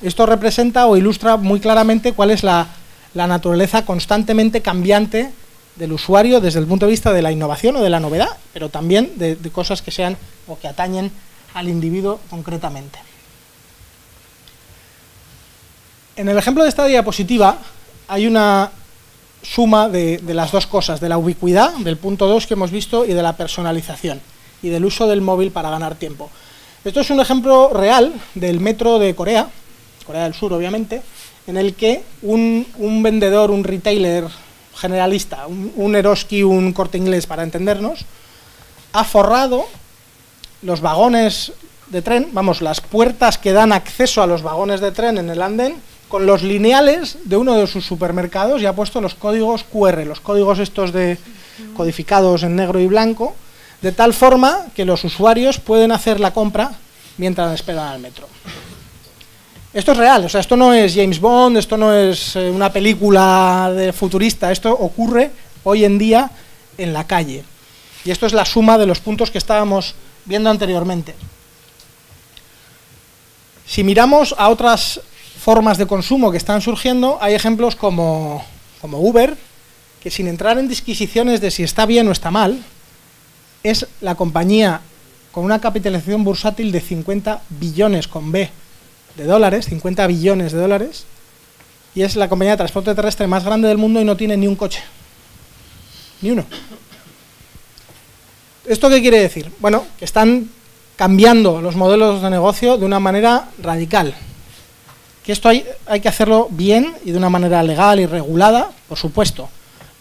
Esto representa o ilustra muy claramente cuál es la naturaleza constantemente cambiante del usuario desde el punto de vista de la innovación o de la novedad, pero también de cosas que sean o que atañen al individuo concretamente. En el ejemplo de esta diapositiva hay una suma de las dos cosas, de la ubicuidad, del punto 2 que hemos visto, y de la personalización, y del uso del móvil para ganar tiempo. Esto es un ejemplo real del metro de Corea, Corea del Sur obviamente, en el que un vendedor, un retailer generalista, un Eroski, un Corte Inglés para entendernos, ha forrado los vagones de tren, vamos, las puertas que dan acceso a los vagones de tren en el andén, con los lineales de uno de sus supermercados, y ha puesto los códigos QR, los códigos estos codificados en negro y blanco, de tal forma que los usuarios pueden hacer la compra mientras esperan al metro. Esto es real, o sea, esto no es James Bond, esto no es una película de futurista, esto ocurre hoy en día en la calle. Y esto es la suma de los puntos que estábamos viendo anteriormente. Si miramos a otras formas de consumo que están surgiendo, hay ejemplos como Uber, que sin entrar en disquisiciones de si está bien o está mal, es la compañía con una capitalización bursátil de 50 billones con B de dólares, 50 billones de dólares, y es la compañía de transporte terrestre más grande del mundo y no tiene ni un coche, ni uno. ¿Esto qué quiere decir? Bueno, que están cambiando los modelos de negocio de una manera radical. Que esto hay que hacerlo bien y de una manera legal y regulada, por supuesto,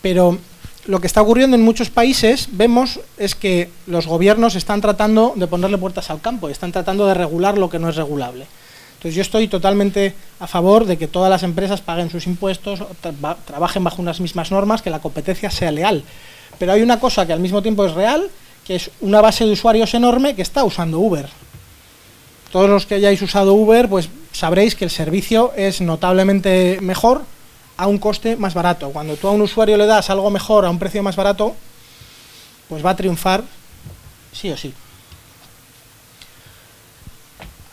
pero lo que está ocurriendo en muchos países, vemos, es que los gobiernos están tratando de ponerle puertas al campo, están tratando de regular lo que no es regulable. Entonces yo estoy totalmente a favor de que todas las empresas paguen sus impuestos, trabajen bajo unas mismas normas, que la competencia sea leal. Pero hay una cosa que al mismo tiempo es real, que es una base de usuarios enorme que está usando Uber. Todos los que hayáis usado Uber, pues sabréis que el servicio es notablemente mejor a un coste más barato. Cuando tú a un usuario le das algo mejor a un precio más barato, pues va a triunfar sí o sí.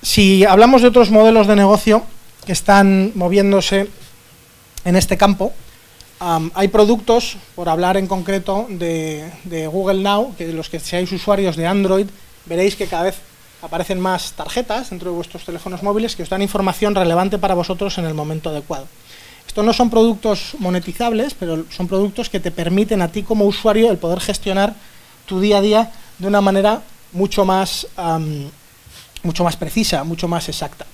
Si hablamos de otros modelos de negocio que están moviéndose en este campo, hay productos, por hablar en concreto de Google Now, que los que seáis usuarios de Android, veréis que cada vez aparecen más tarjetas dentro de vuestros teléfonos móviles que os dan información relevante para vosotros en el momento adecuado. Estos no son productos monetizables, pero son productos que te permiten a ti como usuario el poder gestionar tu día a día de una manera mucho más precisa, mucho más exacta.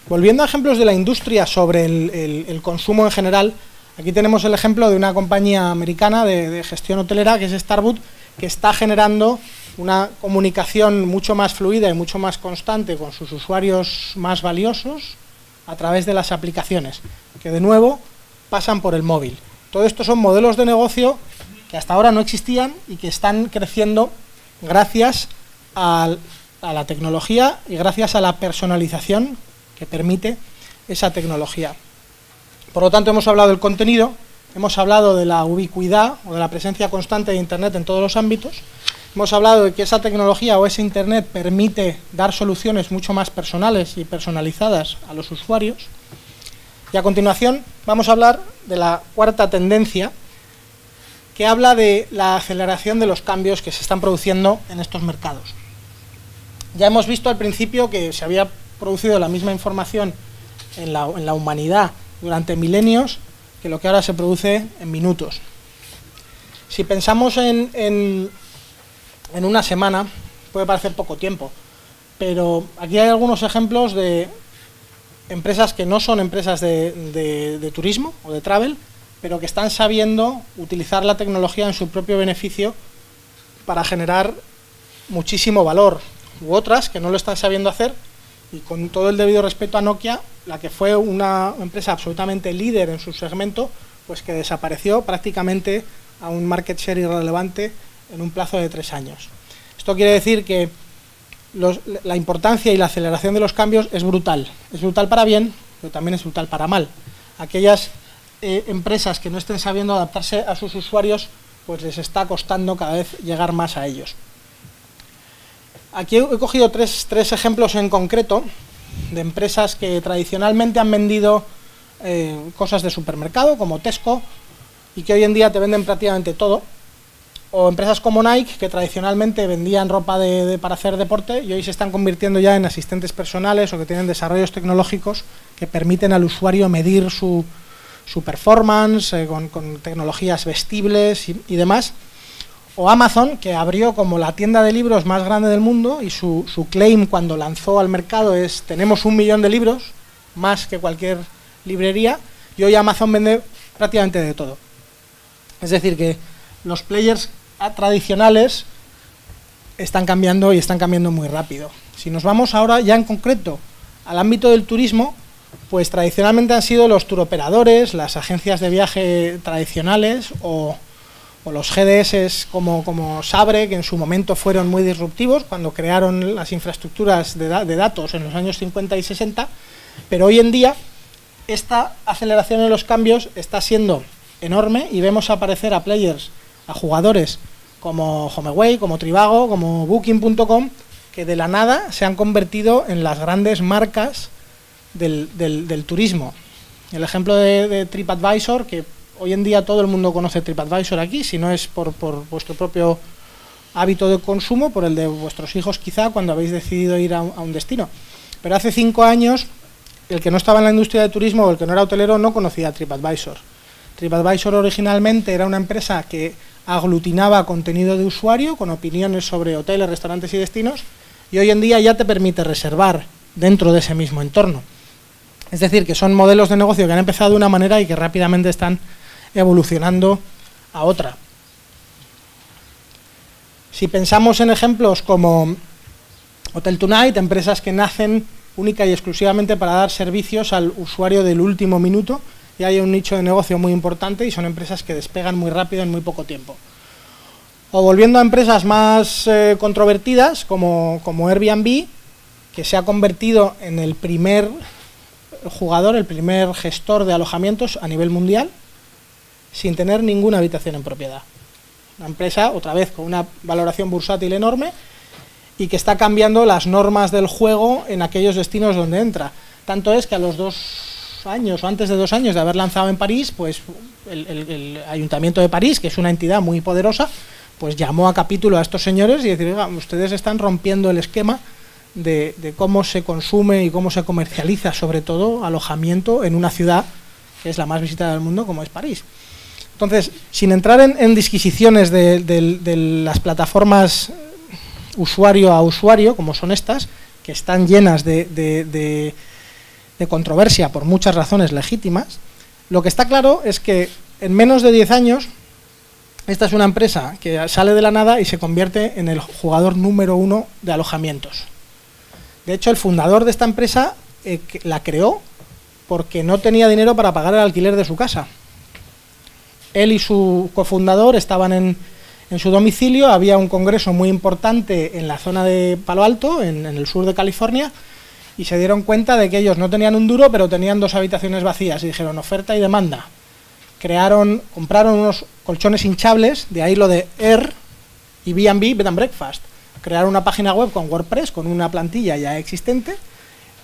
Volviendo a ejemplos de la industria sobre el consumo en general, aquí tenemos el ejemplo de una compañía americana de gestión hotelera, que es Starwood, que está generando una comunicación mucho más fluida y mucho más constante con sus usuarios más valiosos a través de las aplicaciones, que de nuevo pasan por el móvil. Todo esto son modelos de negocio que hasta ahora no existían y que están creciendo gracias a la tecnología y gracias a la personalización que permite esa tecnología. Por lo tanto, hemos hablado del contenido, hemos hablado de la ubicuidad o de la presencia constante de Internet en todos los ámbitos, hemos hablado de que esa tecnología o ese Internet permite dar soluciones mucho más personales y personalizadas a los usuarios, y a continuación vamos a hablar de la cuarta tendencia, que habla de la aceleración de los cambios que se están produciendo en estos mercados. Ya hemos visto al principio que se había producido la misma información en la humanidad durante milenios que lo que ahora se produce en minutos. Si pensamos en una semana, puede parecer poco tiempo, pero aquí hay algunos ejemplos de empresas que no son empresas de turismo o de travel, pero que están sabiendo utilizar la tecnología en su propio beneficio para generar muchísimo valor, u otras que no lo están sabiendo hacer, y con todo el debido respeto a Nokia, la que fue una empresa absolutamente líder en su segmento, pues que desapareció prácticamente a un market share irrelevante en un plazo de 3 años. Esto quiere decir que la importancia y la aceleración de los cambios es brutal. Es brutal para bien, pero también es brutal para mal. Aquellas empresas que no estén sabiendo adaptarse a sus usuarios, pues les está costando cada vez llegar más a ellos. Aquí he cogido tres ejemplos en concreto de empresas que tradicionalmente han vendido cosas de supermercado, como Tesco, y que hoy en día te venden prácticamente todo. O empresas como Nike, que tradicionalmente vendían ropa para hacer deporte y hoy se están convirtiendo ya en asistentes personales o que tienen desarrollos tecnológicos que permiten al usuario medir su performance con tecnologías vestibles y demás. O Amazon, que abrió como la tienda de libros más grande del mundo y su claim cuando lanzó al mercado es: tenemos 1 millón de libros, más que cualquier librería, y hoy Amazon vende prácticamente de todo. Es decir, que los players tradicionales están cambiando y están cambiando muy rápido. Si nos vamos ahora ya en concreto al ámbito del turismo, pues tradicionalmente han sido los turoperadores, las agencias de viaje tradicionales o los GDS como Sabre, que en su momento fueron muy disruptivos cuando crearon las infraestructuras de datos en los años 50 y 60, pero hoy en día esta aceleración en los cambios está siendo enorme y vemos aparecer a players, a jugadores como HomeAway, como Trivago, como Booking.com, que de la nada se han convertido en las grandes marcas del turismo. El ejemplo de TripAdvisor, que hoy en día todo el mundo conoce TripAdvisor aquí, si no es por vuestro propio hábito de consumo, por el de vuestros hijos quizá cuando habéis decidido ir a un destino. Pero hace 5 años, el que no estaba en la industria de turismo o el que no era hotelero no conocía TripAdvisor. TripAdvisor originalmente era una empresa que aglutinaba contenido de usuario con opiniones sobre hoteles, restaurantes y destinos, y hoy en día ya te permite reservar dentro de ese mismo entorno. Es decir, que son modelos de negocio que han empezado de una manera y que rápidamente están evolucionando a otra. Si pensamos en ejemplos como Hotel Tonight, empresas que nacen única y exclusivamente para dar servicios al usuario del último minuto, y hay un nicho de negocio muy importante y son empresas que despegan muy rápido en muy poco tiempo. O volviendo a empresas más controvertidas como Airbnb, que se ha convertido en el primer jugador, el primer gestor de alojamientos a nivel mundial, sin tener ninguna habitación en propiedad. Una empresa, otra vez, con una valoración bursátil enorme y que está cambiando las normas del juego en aquellos destinos donde entra. Tanto es que a los 2 años o antes de 2 años de haber lanzado en París, pues el Ayuntamiento de París, que es una entidad muy poderosa, pues llamó a capítulo a estos señores y decir: oiga, ustedes están rompiendo el esquema de cómo se consume y cómo se comercializa, sobre todo, alojamiento en una ciudad que es la más visitada del mundo, como es París. Entonces, sin entrar en disquisiciones de las plataformas usuario a usuario, como son estas, que están llenas de controversia por muchas razones legítimas, lo que está claro es que en menos de 10 años, esta es una empresa que sale de la nada y se convierte en el jugador número 1 de alojamientos. De hecho, el fundador de esta empresa la creó porque no tenía dinero para pagar el alquiler de su casa. Él y su cofundador estaban en su domicilio, había un congreso muy importante en la zona de Palo Alto, en el sur de California, y se dieron cuenta de que ellos no tenían un duro, pero tenían 2 habitaciones vacías, y dijeron: oferta y demanda. Compraron unos colchones hinchables, de ahí lo de Air y B&B, Bed and Breakfast. Crearon una página web con WordPress, con una plantilla ya existente,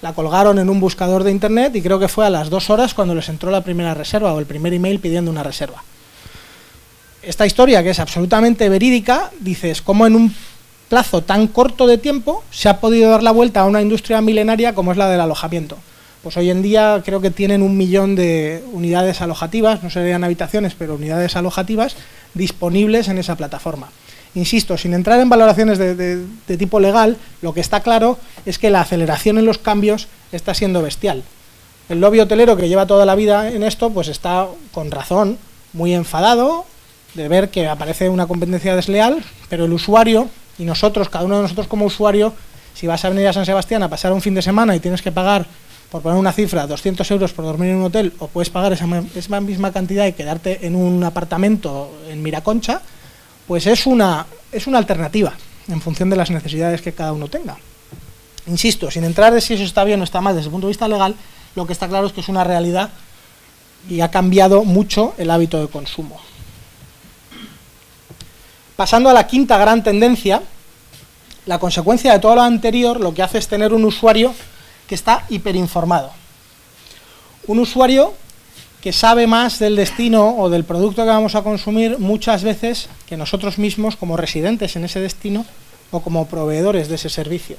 la colgaron en un buscador de internet y creo que fue a las 2 horas cuando les entró la primera reserva o el primer email pidiendo una reserva. Esta historia, que es absolutamente verídica, dices: ¿cómo en un plazo tan corto de tiempo se ha podido dar la vuelta a una industria milenaria como es la del alojamiento? Pues hoy en día creo que tienen 1 millón de unidades alojativas, no serían habitaciones, pero unidades alojativas disponibles en esa plataforma. Insisto, sin entrar en valoraciones de tipo legal, lo que está claro es que la aceleración en los cambios está siendo bestial. El lobby hotelero, que lleva toda la vida en esto, pues está con razón muy enfadado de ver que aparece una competencia desleal, pero el usuario y nosotros, cada uno de nosotros como usuario, si vas a venir a San Sebastián a pasar un fin de semana y tienes que pagar, por poner una cifra, 200 euros por dormir en un hotel, o puedes pagar esa misma cantidad y quedarte en un apartamento en Miraconcha, pues es una alternativa. en función de las necesidades que cada uno tenga. Insisto, sin entrar de si eso está bien o está mal desde el punto de vista legal, lo que está claro es que es una realidad y ha cambiado mucho el hábito de consumo. Pasando a la quinta gran tendencia, la consecuencia de todo lo anterior lo que hace es tener un usuario que está hiperinformado. Un usuario que sabe más del destino o del producto que vamos a consumir muchas veces que nosotros mismos como residentes en ese destino o como proveedores de ese servicio.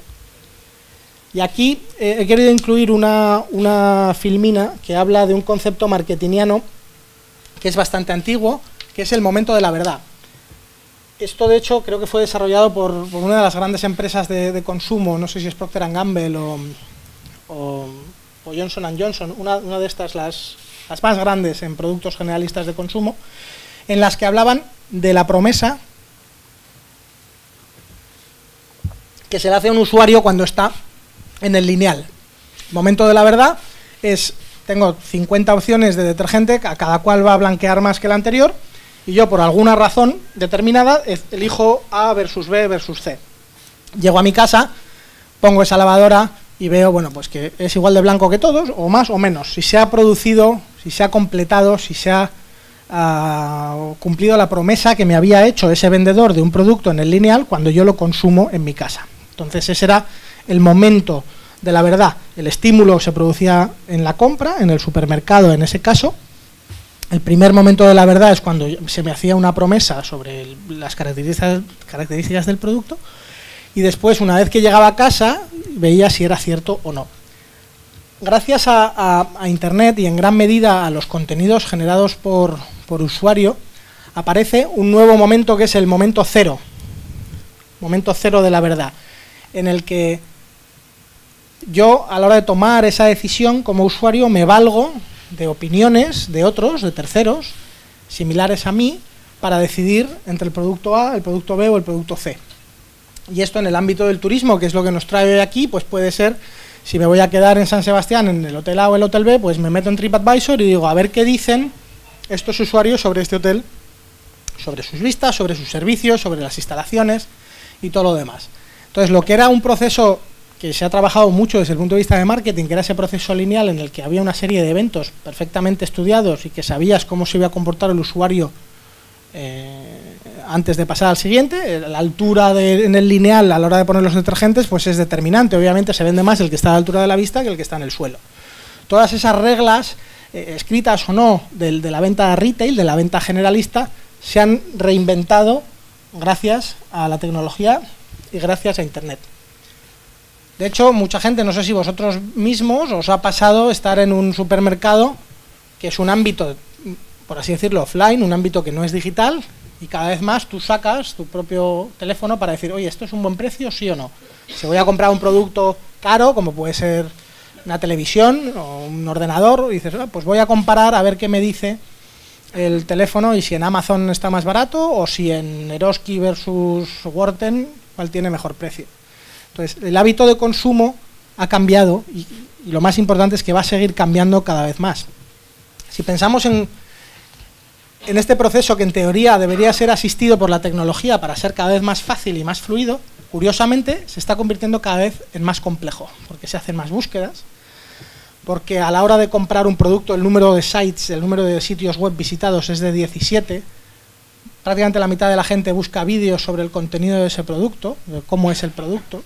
Y aquí he querido incluir una filmina que habla de un concepto marketingiano que es bastante antiguo, que es el momento de la verdad. Esto, de hecho, creo que fue desarrollado por una de las grandes empresas de consumo, no sé si es Procter & Gamble o Johnson & Johnson, una de estas, las más grandes en productos generalistas de consumo, en las que hablaban de la promesa que se le hace a un usuario cuando está en el lineal. El momento de la verdad es, tengo 50 opciones de detergente, a cada cual va a blanquear más que la anterior, y yo por alguna razón determinada elijo A versus B versus C. Llego a mi casa, pongo esa lavadora y veo, bueno, pues que es igual de blanco que todos, o más o menos, si se ha producido, si se ha completado, si se ha cumplido la promesa que me había hecho ese vendedor de un producto en el lineal cuando yo lo consumo en mi casa. Entonces ese era el momento de la verdad. El estímulo se producía en la compra, en el supermercado en ese caso. El primer momento de la verdad es cuando se me hacía una promesa sobre las características del producto, y después, una vez que llegaba a casa, veía si era cierto o no. Gracias a Internet y en gran medida a los contenidos generados por usuario, aparece un nuevo momento que es el momento cero de la verdad, en el que yo, a la hora de tomar esa decisión como usuario, me valgo de opiniones de otros, de terceros, similares a mí, para decidir entre el producto A, el producto B o el producto C. Y esto en el ámbito del turismo, que es lo que nos trae hoy aquí, pues puede ser, si me voy a quedar en San Sebastián, en el hotel A o el hotel B, pues me meto en TripAdvisor y digo, a ver qué dicen estos usuarios sobre este hotel, sobre sus vistas, sobre sus servicios, sobre las instalaciones y todo lo demás. Entonces, lo que era un proceso que se ha trabajado mucho desde el punto de vista de marketing, que era ese proceso lineal en el que había una serie de eventos perfectamente estudiados y que sabías cómo se iba a comportar el usuario antes de pasar al siguiente, la altura en el lineal a la hora de poner los detergentes pues es determinante. Obviamente se vende más el que está a la altura de la vista que el que está en el suelo. Todas esas reglas, escritas o no, de la venta retail, de la venta generalista, se han reinventado gracias a la tecnología y gracias a Internet. De hecho, mucha gente, no sé si vosotros mismos os ha pasado estar en un supermercado que es un ámbito, por así decirlo, offline, un ámbito que no es digital, y cada vez más tú sacas tu propio teléfono para decir, oye, ¿esto es un buen precio, sí o no? Si voy a comprar un producto caro, como puede ser una televisión o un ordenador, y dices, pues voy a comparar a ver qué me dice el teléfono y si en Amazon está más barato o si en Eroski versus Worten, cuál tiene mejor precio. Entonces, el hábito de consumo ha cambiado y lo más importante es que va a seguir cambiando cada vez más. Si pensamos en este proceso que en teoría debería ser asistido por la tecnología para ser cada vez más fácil y más fluido, curiosamente se está convirtiendo cada vez en más complejo, porque se hacen más búsquedas, porque a la hora de comprar un producto el número de sites, el número de sitios web visitados es de 17, prácticamente la mitad de la gente busca vídeos sobre el contenido de ese producto, de cómo es el producto.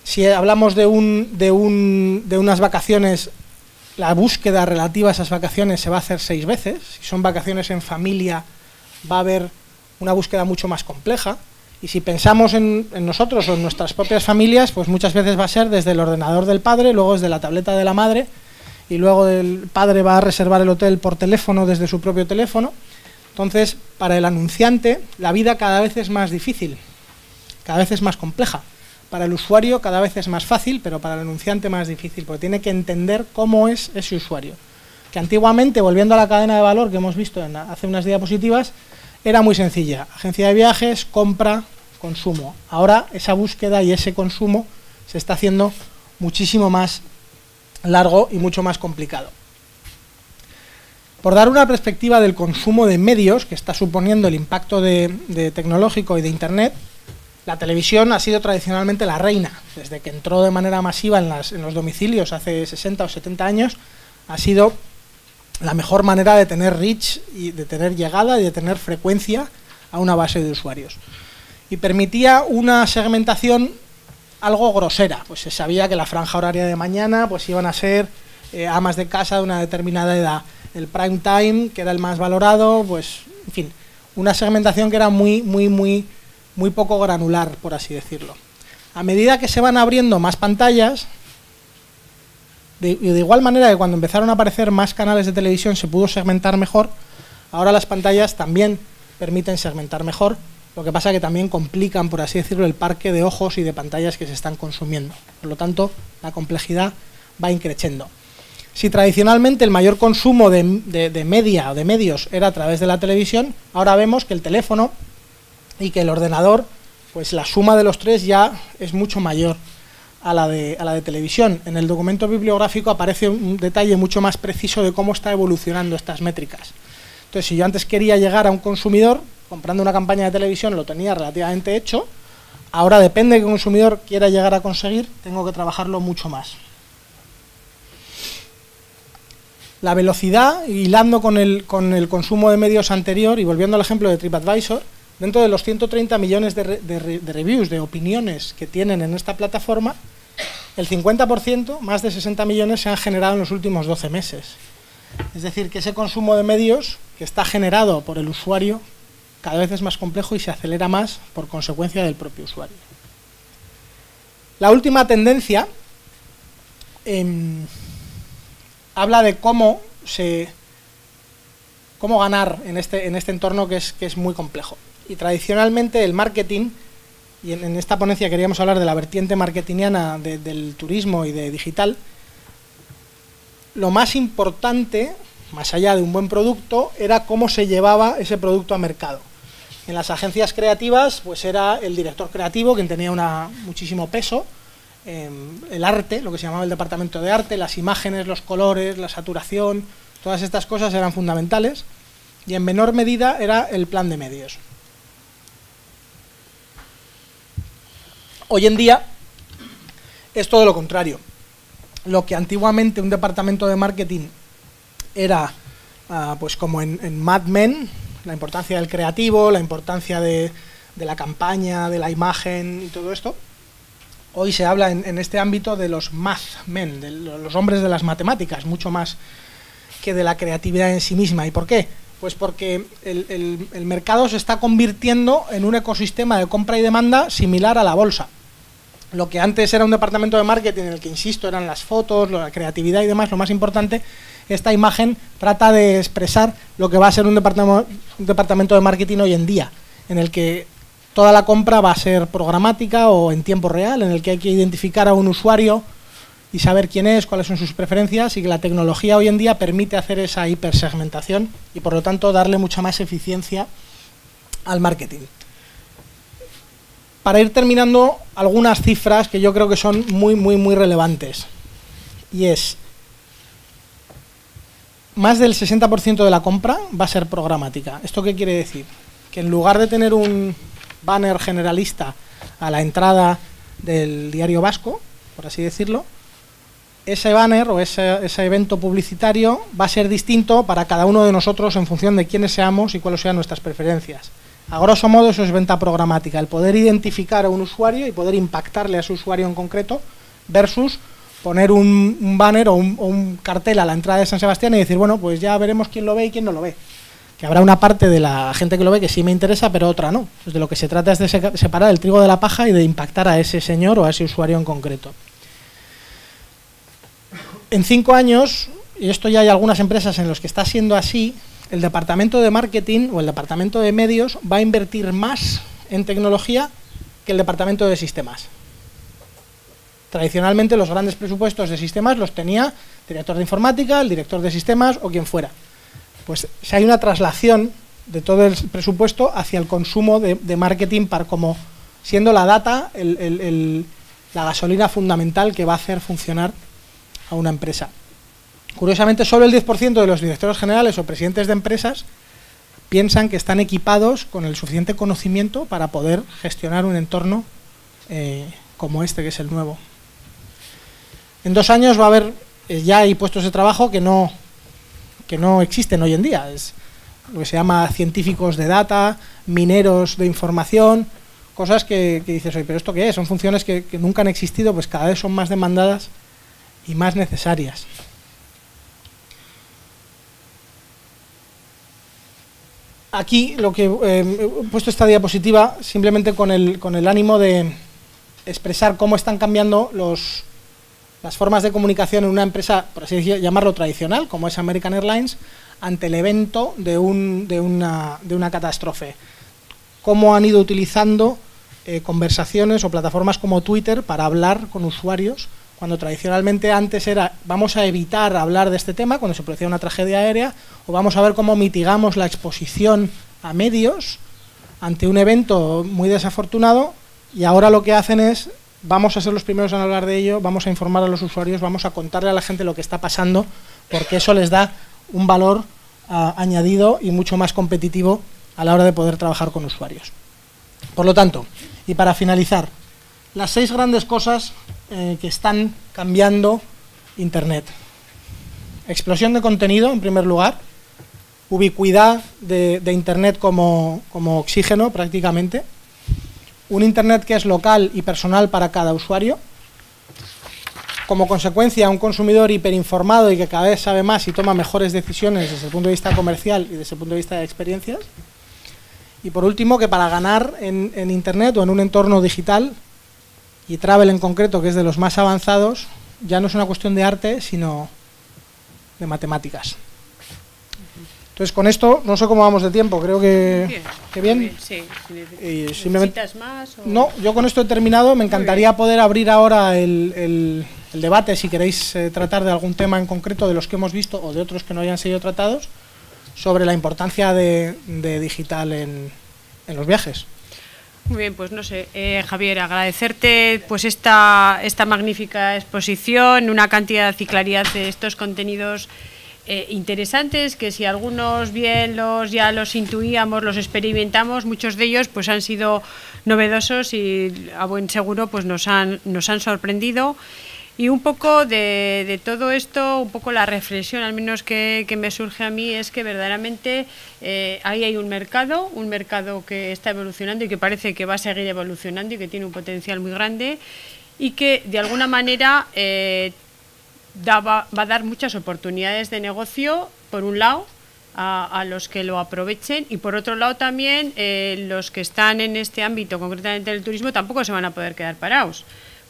Si hablamos de unas vacaciones, la búsqueda relativa a esas vacaciones se va a hacer 6 veces. Si son vacaciones en familia, va a haber una búsqueda mucho más compleja. Y si pensamos en nosotros o en nuestras propias familias, pues muchas veces va a ser desde el ordenador del padre, luego desde la tableta de la madre, y luego el padre va a reservar el hotel por teléfono desde su propio teléfono. Entonces, para el anunciante, la vida cada vez es más difícil, cada vez es más compleja. Para el usuario cada vez es más fácil, pero para el anunciante más difícil, porque tiene que entender cómo es ese usuario. Que antiguamente, volviendo a la cadena de valor que hemos visto hace unas diapositivas, era muy sencilla. Agencia de viajes, compra, consumo. Ahora esa búsqueda y ese consumo se está haciendo muchísimo más largo y mucho más complicado. Por dar una perspectiva del consumo de medios que está suponiendo el impacto tecnológico y de Internet, La televisión ha sido tradicionalmente la reina. Desde que entró de manera masiva en los domicilios hace 60 o 70 años, ha sido la mejor manera de tener reach y de tener llegada y de tener frecuencia a una base de usuarios. Y permitía una segmentación algo grosera. Pues se sabía que la franja horaria de mañana pues iban a ser amas de casa de una determinada edad. El prime time, que era el más valorado, pues, en fin, una segmentación que era muy poco granular, por así decirlo. A medida que se van abriendo más pantallas, de igual manera que cuando empezaron a aparecer más canales de televisión se pudo segmentar mejor, ahora las pantallas también permiten segmentar mejor, lo que pasa que también complican, por así decirlo, el parque de ojos y de pantallas que se están consumiendo. Por lo tanto, la complejidad va increciendo. Si tradicionalmente el mayor consumo de media o de medios era a través de la televisión, ahora vemos que el teléfono y que el ordenador, pues la suma de los tres ya es mucho mayor a la de televisión. En el documento bibliográfico aparece un detalle mucho más preciso de cómo está evolucionando estas métricas. Entonces, si yo antes quería llegar a un consumidor, comprando una campaña de televisión lo tenía relativamente hecho, ahora depende de qué consumidor quiera llegar a conseguir, tengo que trabajarlo mucho más. La velocidad, hilando con el consumo de medios anterior y volviendo al ejemplo de TripAdvisor, dentro de los 130 millones de reviews, de opiniones que tienen en esta plataforma, el 50%, más de 60 millones, se han generado en los últimos 12 meses. Es decir, que ese consumo de medios que está generado por el usuario cada vez es más complejo y se acelera más por consecuencia del propio usuario. La última tendencia habla de cómo ganar en este entorno que es muy complejo. Y tradicionalmente el marketing, y en esta ponencia queríamos hablar de la vertiente marketingiana del turismo y de digital, lo más importante, más allá de un buen producto, era cómo se llevaba ese producto a mercado. En las agencias creativas, pues era el director creativo quien tenía muchísimo peso, el arte, lo que se llamaba el departamento de arte, las imágenes, los colores, la saturación, todas estas cosas eran fundamentales, y en menor medida era el plan de medios. Hoy en día es todo lo contrario. Lo que antiguamente un departamento de marketing era, pues como en Mad Men, la importancia del creativo, la importancia de la campaña, de la imagen y todo esto, hoy se habla en este ámbito de los math men, de los hombres de las matemáticas, mucho más que de la creatividad en sí misma. ¿Y por qué? Pues porque el mercado se está convirtiendo en un ecosistema de compra y demanda similar a la bolsa. Lo que antes era un departamento de marketing en el que, insisto, eran las fotos, la creatividad y demás, lo más importante, esta imagen trata de expresar lo que va a ser un departamento de marketing hoy en día, en el que toda la compra va a ser programática o en tiempo real, en el que hay que identificar a un usuario y saber quién es, cuáles son sus preferencias, y que la tecnología hoy en día permite hacer esa hipersegmentación y, por lo tanto, darle mucha más eficiencia al marketing. Para ir terminando, algunas cifras que yo creo que son muy relevantes. Y es, más del 60% de la compra va a ser programática. ¿Esto qué quiere decir? Que en lugar de tener un banner generalista a la entrada del diario vasco, por así decirlo, ese banner o ese evento publicitario va a ser distinto para cada uno de nosotros en función de quiénes seamos y cuáles sean nuestras preferencias. A grosso modo, eso es venta programática, el poder identificar a un usuario y poder impactarle a ese usuario en concreto, versus poner un banner o un cartel a la entrada de San Sebastián y decir, bueno, pues ya veremos quién lo ve y quién no lo ve. Que habrá una parte de la gente que lo ve que sí me interesa, pero otra no. Pues de lo que se trata es de separar el trigo de la paja y de impactar a ese señor o a ese usuario en concreto. En 5 años, y esto ya hay algunas empresas en las que está siendo así, el departamento de marketing o el departamento de medios va a invertir más en tecnología que el departamento de sistemas. Tradicionalmente los grandes presupuestos de sistemas los tenía el director de informática, el director de sistemas o quien fuera. Pues si hay una traslación de todo el presupuesto hacia el consumo de marketing para como siendo la data la gasolina fundamental que va a hacer funcionar a una empresa. Curiosamente, solo el 10% de los directores generales o presidentes de empresas piensan que están equipados con el suficiente conocimiento para poder gestionar un entorno como este, que es el nuevo. En 2 años va a haber, ya hay puestos de trabajo que no existen hoy en día. Es lo que se llama científicos de data, mineros de información, cosas que dices, oye, ¿pero esto qué es? Son funciones que nunca han existido, pues cada vez son más demandadas y más necesarias. Aquí lo que he puesto esta diapositiva simplemente con el ánimo de expresar cómo están cambiando las formas de comunicación en una empresa, por así decirlo, llamarlo tradicional, como es American Airlines, ante el evento de una catástrofe. Cómo han ido utilizando conversaciones o plataformas como Twitter para hablar con usuarios, cuando tradicionalmente antes era vamos a evitar hablar de este tema cuando se producía una tragedia aérea, o vamos a ver cómo mitigamos la exposición a medios ante un evento muy desafortunado, y ahora lo que hacen es vamos a ser los primeros en hablar de ello, vamos a informar a los usuarios, vamos a contarle a la gente lo que está pasando, porque eso les da un valor añadido y mucho más competitivo a la hora de poder trabajar con usuarios. Por lo tanto, y para finalizar, las 6 grandes cosas que están cambiando Internet. Explosión de contenido, en primer lugar, ubicuidad de Internet como oxígeno prácticamente, un Internet que es local y personal para cada usuario, como consecuencia un consumidor hiperinformado y que cada vez sabe más y toma mejores decisiones desde el punto de vista comercial y desde el punto de vista de experiencias, y por último que para ganar en Internet o en un entorno digital, y Travel en concreto, que es de los más avanzados, ya no es una cuestión de arte, sino de matemáticas. Entonces, con esto, no sé cómo vamos de tiempo, creo que bien. Sí, y simplemente, ¿necesitas más? O... No, yo con esto he terminado. Me encantaría poder abrir ahora el debate, si queréis tratar de algún tema en concreto de los que hemos visto o de otros que no hayan sido tratados, sobre la importancia de digital en los viajes. Muy bien, pues no sé, Javier, agradecerte pues esta magnífica exposición, una cantidad y claridad de estos contenidos interesantes, que si algunos bien ya los intuíamos, los experimentamos, muchos de ellos pues han sido novedosos y a buen seguro pues nos han sorprendido. Y un poco de todo esto, un poco la reflexión, al menos que me surge a mí, es que verdaderamente ahí hay un mercado que está evolucionando y que parece que va a seguir evolucionando y que tiene un potencial muy grande y que de alguna manera va a dar muchas oportunidades de negocio, por un lado, a los que lo aprovechen, y por otro lado también los que están en este ámbito, concretamente el turismo, tampoco se van a poder quedar parados.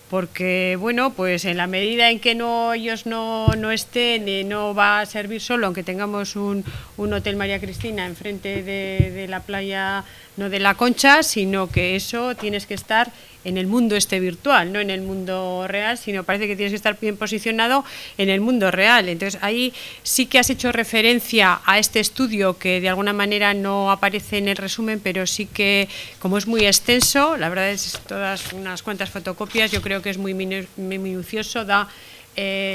Porque, bueno, pues en la medida en que ellos no estén, no va a servir solo, aunque tengamos un Hotel María Cristina enfrente de la playa, no de La Concha, sino que eso tienes que estar en el mundo virtual, no en el mundo real, sino parece que tienes que estar bien posicionado en el mundo real. Entonces ahí sí que has hecho referencia a este estudio que de alguna manera no aparece en el resumen, pero sí que, como es muy extenso, la verdad es todas unas cuantas fotocopias, yo creo que es muy minucioso, da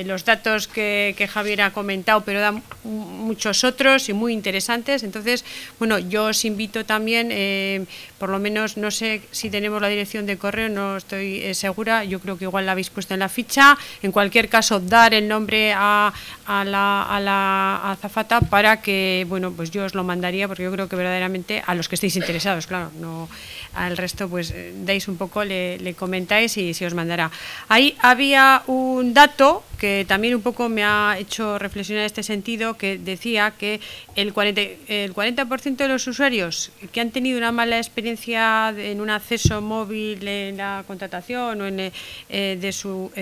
los datos que Javier ha comentado, pero da muchos otros y muy interesantes. Entonces, bueno, yo os invito también, por lo menos, no sé si tenemos la dirección de correo, no estoy segura, yo creo que igual la habéis puesto en la ficha. En cualquier caso, dar el nombre a la azafata para que, bueno, pues yo os lo mandaría, porque yo creo que verdaderamente a los que estéis interesados, claro, no al resto, pues dais un poco, le comentáis y se os mandará. Ahí había un dato que también un poco me ha hecho reflexionar en este sentido, que decía que el 40% de los usuarios que han tenido una mala experiencia en un acceso móvil en la contratación o de su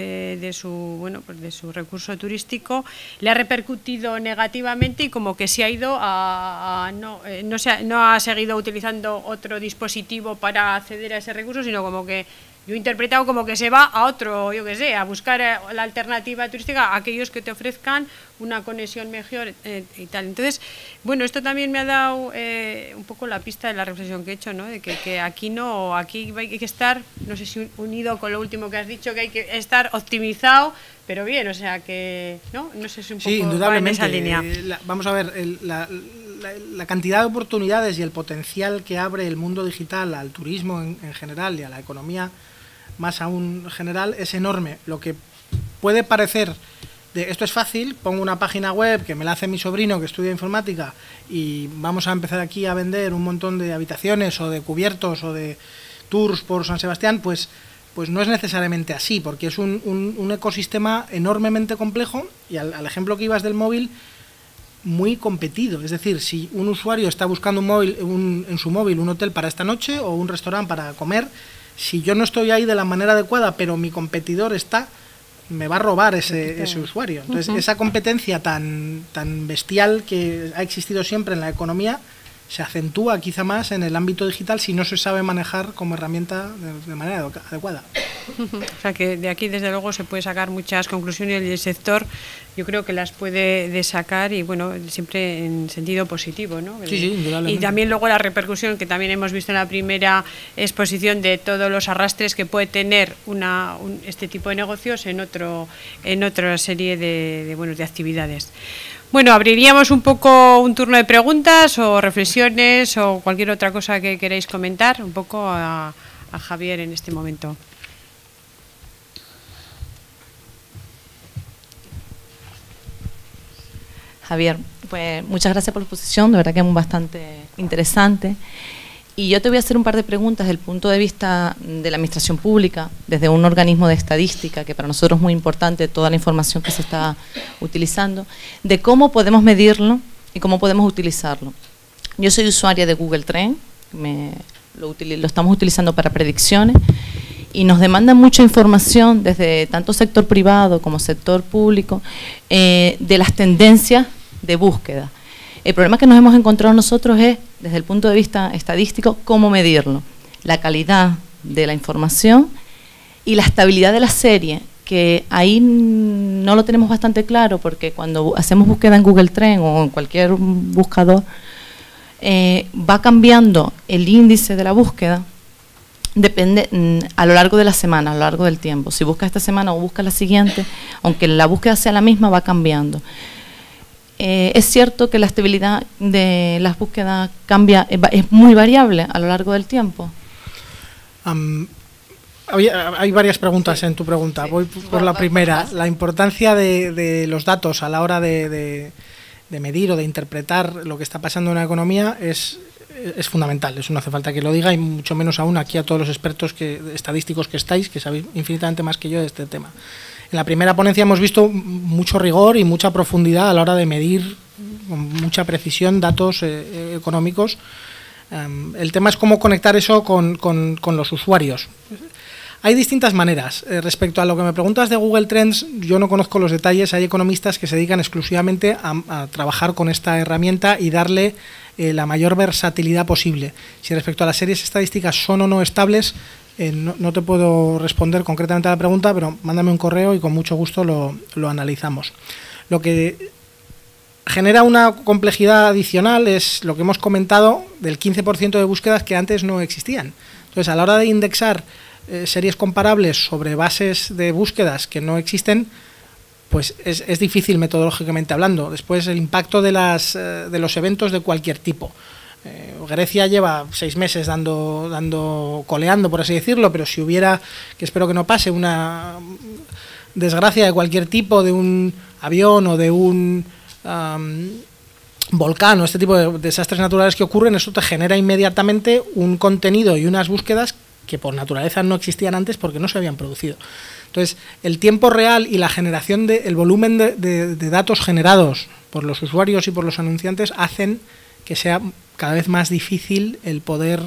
recurso turístico le ha repercutido negativamente, y como que se ha ido no ha seguido utilizando otro dispositivo para acceder a ese recurso, sino como que yo he interpretado como que se va a otro, yo qué sé, a buscar la alternativa turística a aquellos que te ofrezcan una conexión mejor y tal. Entonces, bueno, esto también me ha dado un poco la pista de la reflexión que he hecho, ¿no? De que aquí hay que estar, no sé si unido con lo último que has dicho, que hay que estar optimizado, pero bien, o sea que, ¿no? No sé si un poco sí, indudablemente, va en esa línea. Vamos a ver, la cantidad de oportunidades y el potencial que abre el mundo digital al turismo en general y a la economía más aún general es enorme. Lo que puede parecer esto es fácil, pongo una página web que me la hace mi sobrino que estudia informática y vamos a empezar aquí a vender un montón de habitaciones o de cubiertos o de tours por San Sebastián, pues no es necesariamente así, porque es un ecosistema enormemente complejo y al ejemplo que ibas del móvil, muy competido. Es decir, si un usuario está buscando en su móvil un hotel para esta noche o un restaurante para comer, si yo no estoy ahí de la manera adecuada, pero mi competidor está, me va a robar ese usuario. Entonces, esa competencia tan bestial que ha existido siempre en la economía se acentúa quizá más en el ámbito digital si no se sabe manejar como herramienta de manera adecuada. O sea que de aquí desde luego se puede sacar muchas conclusiones y el sector yo creo que las puede sacar y bueno, siempre en sentido positivo, ¿no? Sí, indudablemente. Y también luego la repercusión que también hemos visto en la primera exposición de todos los arrastres que puede tener este tipo de negocios en otra serie de actividades. Bueno, abriríamos un poco un turno de preguntas o reflexiones o cualquier otra cosa que queráis comentar un poco a Javier en este momento. Javier, pues muchas gracias por la exposición, de verdad que es bastante interesante. Y yo te voy a hacer un par de preguntas desde el punto de vista de la administración pública, desde un organismo de estadística, que para nosotros es muy importante toda la información que se está utilizando, de cómo podemos medirlo y cómo podemos utilizarlo. Yo soy usuaria de Google Trend, lo estamos utilizando para predicciones, y nos demandan mucha información desde tanto sector privado como sector público de las tendencias de búsqueda. El problema que nos hemos encontrado nosotros es, desde el punto de vista estadístico, cómo medirlo. La calidad de la información y la estabilidad de la serie, que ahí no lo tenemos bastante claro, porque cuando hacemos búsqueda en Google Trend o en cualquier buscador, va cambiando el índice de la búsqueda, depende a lo largo de la semana, a lo largo del tiempo. Si buscas esta semana o buscas la siguiente, aunque la búsqueda sea la misma, va cambiando. Es cierto que la estabilidad de las búsquedas cambia, es muy variable a lo largo del tiempo. Hay varias preguntas en tu pregunta. Voy por la primera. La importancia de los datos a la hora de medir o de interpretar lo que está pasando en la economía es fundamental. Eso no hace falta que lo diga, y mucho menos aún aquí a todos los expertos estadísticos que estáis, que sabéis infinitamente más que yo de este tema. En la primera ponencia hemos visto mucho rigor y mucha profundidad a la hora de medir con mucha precisión datos económicos. El tema es cómo conectar eso con los usuarios. Hay distintas maneras. Respecto a lo que me preguntas de Google Trends, yo no conozco los detalles. Hay economistas que se dedican exclusivamente a trabajar con esta herramienta y darle la mayor versatilidad posible. Si respecto a las series estadísticas son o no estables, no te puedo responder concretamente a la pregunta, pero mándame un correo y con mucho gusto lo analizamos. Lo que genera una complejidad adicional es lo que hemos comentado del 15% de búsquedas que antes no existían. Entonces, a la hora de indexar series comparables sobre bases de búsquedas que no existen, pues es difícil metodológicamente hablando. Después, el impacto de los eventos de cualquier tipo. Grecia lleva 6 meses coleando, por así decirlo, pero si hubiera, que espero que no pase, una desgracia de cualquier tipo, de un avión o de un volcán o este tipo de desastres naturales que ocurren, eso te genera inmediatamente un contenido y unas búsquedas que por naturaleza no existían antes porque no se habían producido. Entonces, el tiempo real y la generación el volumen de datos generados por los usuarios y por los anunciantes hacen que sea cada vez más difícil el poder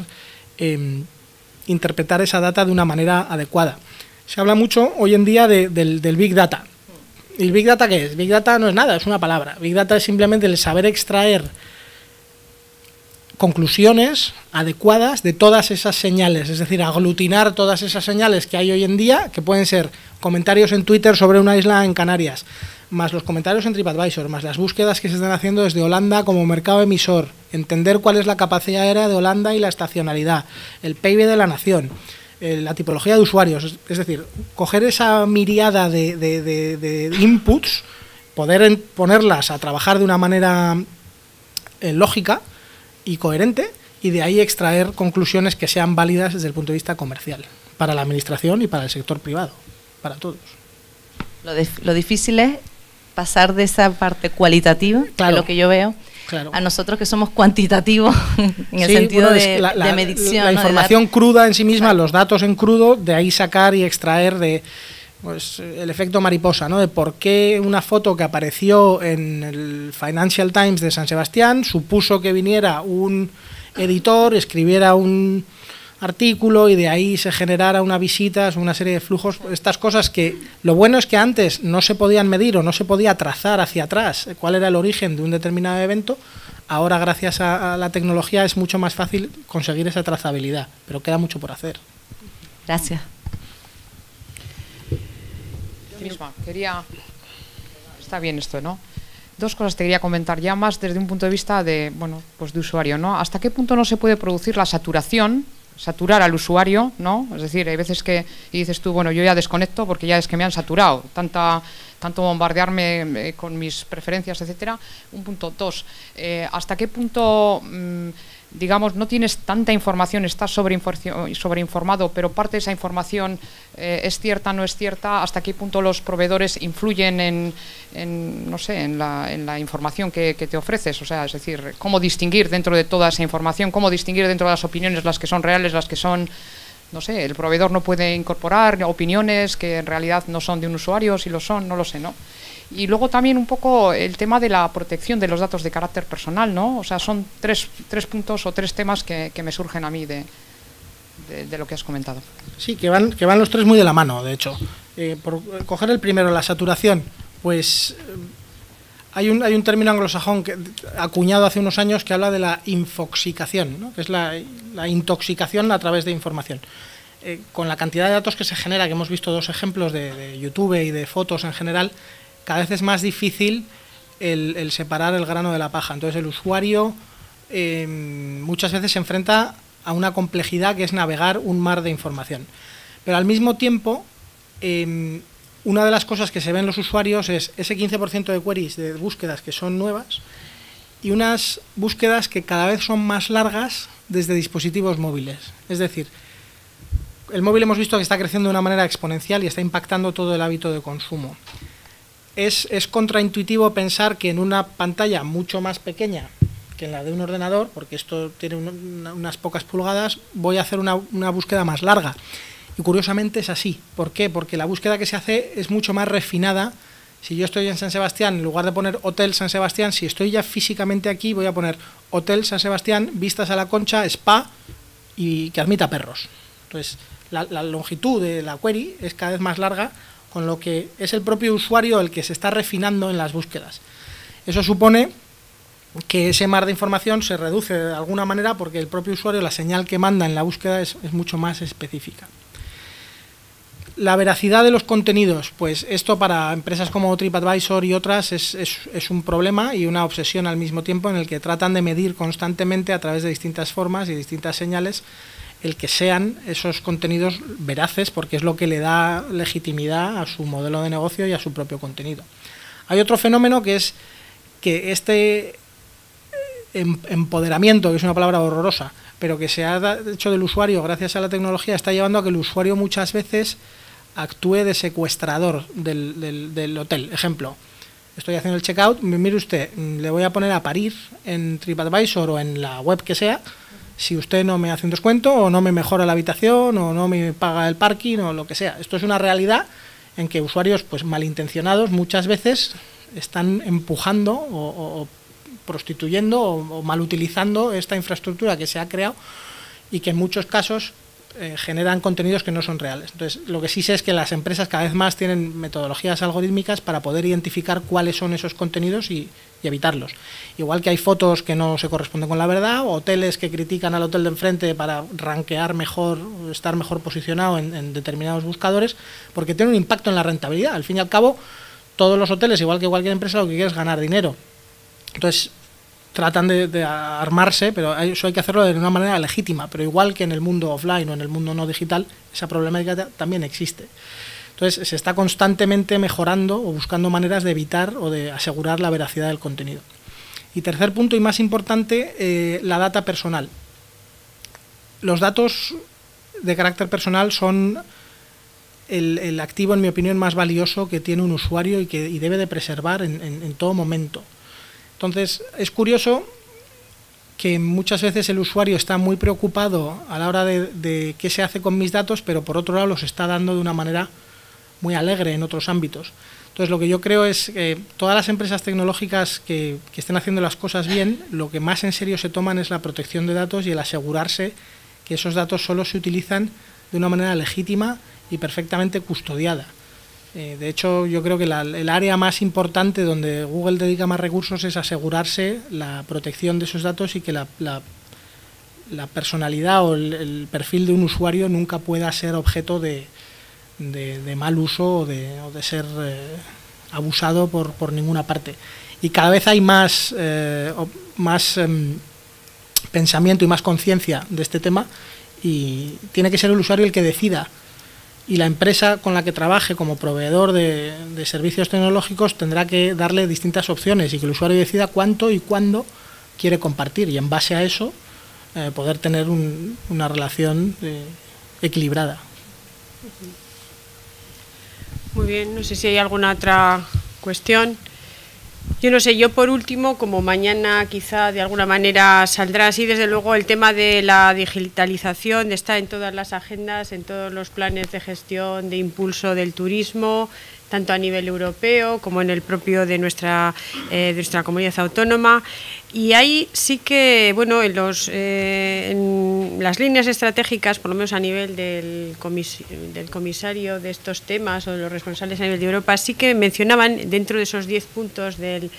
interpretar esa data de una manera adecuada. Se habla mucho hoy en día del Big Data. ¿Y el Big Data qué es? Big Data no es nada, es una palabra. Big Data es simplemente el saber extraer conclusiones adecuadas de todas esas señales, es decir, aglutinar todas esas señales que hay hoy en día, que pueden ser comentarios en Twitter sobre una isla en Canarias, más los comentarios en TripAdvisor, más las búsquedas que se están haciendo desde Holanda como mercado emisor, entender cuál es la capacidad aérea de Holanda y la estacionalidad, el PIB de la nación, la tipología de usuarios, es decir, coger esa miriada de inputs, poder ponerlas a trabajar de una manera lógica y coherente, y de ahí extraer conclusiones que sean válidas desde el punto de vista comercial, para la administración y para el sector privado, para todos. Lo difícil es pasar de esa parte cualitativa, claro, de lo que yo veo, claro, a nosotros que somos cuantitativos en el sentido de medición. La información cruda en sí misma, los datos en crudo, de ahí sacar y extraer de pues el efecto mariposa, ¿no? De por qué una foto que apareció en el Financial Times de San Sebastián supuso que viniera un editor, escribiera un artículo y de ahí se generara una visita, una serie de flujos, estas cosas que lo bueno es que antes no se podían medir o no se podía trazar hacia atrás cuál era el origen de un determinado evento. Ahora, gracias a la tecnología, es mucho más fácil conseguir esa trazabilidad, pero queda mucho por hacer. Gracias. Yo misma quería... Está bien esto, ¿no? Dos cosas te quería comentar, ya más desde un punto de vista de, bueno, pues de usuario, ¿no? ¿Hasta qué punto no se puede producir la saturación, saturar al usuario, ¿no? Es decir, hay veces que y dices tú, bueno, yo ya desconecto porque ya es que me han saturado, tanto bombardearme con mis preferencias, etcétera. Un punto. Dos, ¿hasta qué punto, digamos, no tienes tanta información, estás sobreinformado, pero parte de esa información es cierta, no es cierta? ¿Hasta qué punto los proveedores influyen no sé, en la información que te ofreces? O sea, es decir, ¿cómo distinguir dentro de toda esa información? ¿Cómo distinguir dentro de las opiniones las que son reales, las que son... No sé, el proveedor no puede incorporar opiniones que en realidad no son de un usuario, si lo son, no lo sé, ¿no? Y luego también un poco el tema de la protección de los datos de carácter personal, ¿no? O sea, son tres puntos o tres temas que me surgen a mí de lo que has comentado. Sí, que van los tres muy de la mano, de hecho. Por coger el primero, la saturación, pues hay un término anglosajón acuñado hace unos años que habla de la infoxicación, ¿no? Que es la intoxicación a través de información. Con la cantidad de datos que se genera, que hemos visto dos ejemplos de YouTube y de fotos en general, cada vez es más difícil el separar el grano de la paja. Entonces el usuario muchas veces se enfrenta a una complejidad que es navegar un mar de información. Pero al mismo tiempo, una de las cosas que se ven los usuarios es ese 15% de queries, de búsquedas que son nuevas, y unas búsquedas que cada vez son más largas desde dispositivos móviles. Es decir, el móvil hemos visto que está creciendo de una manera exponencial y está impactando todo el hábito de consumo. Es contraintuitivo pensar que en una pantalla mucho más pequeña que en la de un ordenador, porque esto tiene unas pocas pulgadas, voy a hacer una búsqueda más larga. Y curiosamente es así. ¿Por qué? Porque la búsqueda que se hace es mucho más refinada. Si yo estoy en San Sebastián, en lugar de poner Hotel San Sebastián, si estoy ya físicamente aquí, voy a poner Hotel San Sebastián, vistas a la Concha, spa y que admita perros. Entonces, la longitud de la query es cada vez más larga, con lo que es el propio usuario el que se está refinando en las búsquedas. Eso supone que ese mar de información se reduce de alguna manera porque el propio usuario, la señal que manda en la búsqueda es mucho más específica. La veracidad de los contenidos, pues esto para empresas como TripAdvisor y otras es un problema y una obsesión al mismo tiempo, en el que tratan de medir constantemente a través de distintas formas y distintas señales el que sean esos contenidos veraces, porque es lo que le da legitimidad a su modelo de negocio y a su propio contenido. Hay otro fenómeno que es que este empoderamiento, que es una palabra horrorosa, pero que se ha hecho del usuario gracias a la tecnología, está llevando a que el usuario muchas veces actúe de secuestrador del hotel. Ejemplo, estoy haciendo el checkout, mire usted, le voy a poner a parir en TripAdvisor o en la web que sea, si usted no me hace un descuento o no me mejora la habitación o no me paga el parking o lo que sea. Esto es una realidad en que usuarios pues malintencionados muchas veces están empujando o prostituyendo o malutilizando esta infraestructura que se ha creado y que en muchos casos generan contenidos que no son reales. Entonces, lo que sí sé es que las empresas cada vez más tienen metodologías algorítmicas para poder identificar cuáles son esos contenidos y evitarlos. Igual que hay fotos que no se corresponden con la verdad, o hoteles que critican al hotel de enfrente para rankear mejor, estar mejor posicionado en determinados buscadores, porque tiene un impacto en la rentabilidad. Al fin y al cabo, todos los hoteles, igual que cualquier empresa, lo que quiere es ganar dinero. Entonces, tratan de armarse, pero eso hay que hacerlo de una manera legítima, pero igual que en el mundo offline o en el mundo no digital, esa problemática también existe. Entonces se está constantemente mejorando o buscando maneras de evitar o de asegurar la veracidad del contenido. Y tercer punto y más importante, la data personal. Los datos de carácter personal son el activo, en mi opinión, más valioso que tiene un usuario y debe de preservar en todo momento. Entonces, es curioso que muchas veces el usuario está muy preocupado a la hora de qué se hace con mis datos, pero por otro lado los está dando de una manera muy alegre en otros ámbitos. Entonces, lo que yo creo es que todas las empresas tecnológicas que estén haciendo las cosas bien, lo que más en serio se toman es la protección de datos y el asegurarse que esos datos solo se utilizan de una manera legítima y perfectamente custodiada. De hecho, yo creo que el área más importante donde Google dedica más recursos es asegurarse la protección de esos datos y que la personalidad o el perfil de un usuario nunca pueda ser objeto de mal uso o de ser abusado por ninguna parte. Y cada vez hay más pensamiento y más conciencia de este tema, y tiene que ser el usuario el que decida, y la empresa con la que trabaje como proveedor de servicios tecnológicos tendrá que darle distintas opciones y que el usuario decida cuánto y cuándo quiere compartir, y en base a eso poder tener una relación equilibrada. Muy bien, no sé si hay alguna otra cuestión. Yo no sé, yo por último, como mañana quizá de alguna manera saldrá así, desde luego el tema de la digitalización está en todas las agendas, en todos los planes de gestión, de impulso del turismo, tanto a nivel europeo como en el propio de nuestra comunidad autónoma. Y ahí sí que, bueno, en las líneas estratégicas, por lo menos a nivel del comisario de estos temas o de los responsables a nivel de Europa, sí que mencionaban dentro de esos 10 puntos del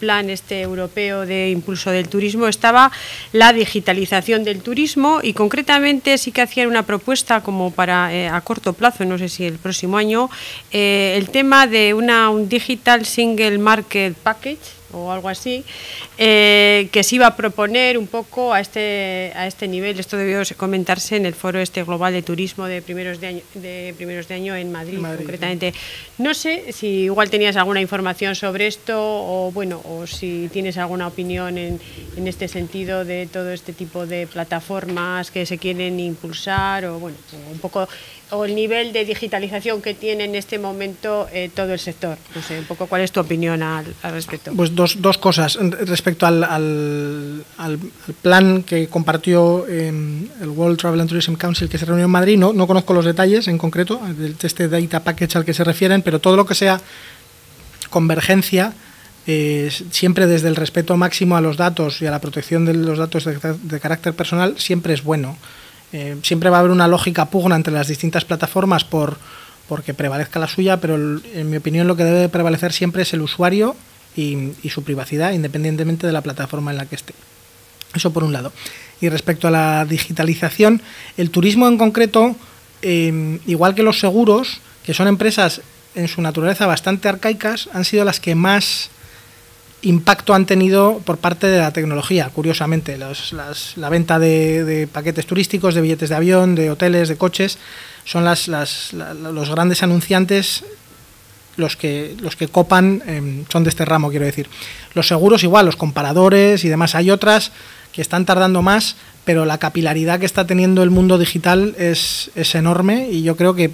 plan europeo de impulso del turismo estaba la digitalización del turismo, y concretamente sí que hacían una propuesta como para a corto plazo, no sé si el próximo año, el tema de un Digital Single Market Package o algo así, que se iba a proponer un poco a este nivel. Esto debió comentarse en el foro global de turismo de primeros de año en Madrid, concretamente. No sé si igual tenías alguna información sobre esto, o bueno, o si tienes alguna opinión en este sentido de todo este tipo de plataformas que se quieren impulsar, o bueno, un poco, o el nivel de digitalización que tiene en este momento todo el sector. No sé, un poco cuál es tu opinión al respecto. Pues dos cosas. Respecto al plan que compartió el World Travel and Tourism Council, que se reunió en Madrid, no conozco los detalles en concreto de este data package al que se refieren, pero todo lo que sea convergencia, siempre desde el respeto máximo a los datos y a la protección de los datos de carácter personal, siempre es bueno. Siempre va a haber una lógica pugna entre las distintas plataformas porque prevalezca la suya, pero en mi opinión lo que debe prevalecer siempre es el usuario y su privacidad, independientemente de la plataforma en la que esté. Eso por un lado. Y respecto a la digitalización, el turismo en concreto, igual que los seguros, que son empresas en su naturaleza bastante arcaicas, han sido las que más impacto han tenido por parte de la tecnología, curiosamente. La venta de paquetes turísticos, de billetes de avión, de hoteles, de coches, son los grandes anunciantes, los que copan, son de este ramo, quiero decir. Los seguros igual, los comparadores y demás. Hay otras que están tardando más, pero la capilaridad que está teniendo el mundo digital es enorme, y yo creo que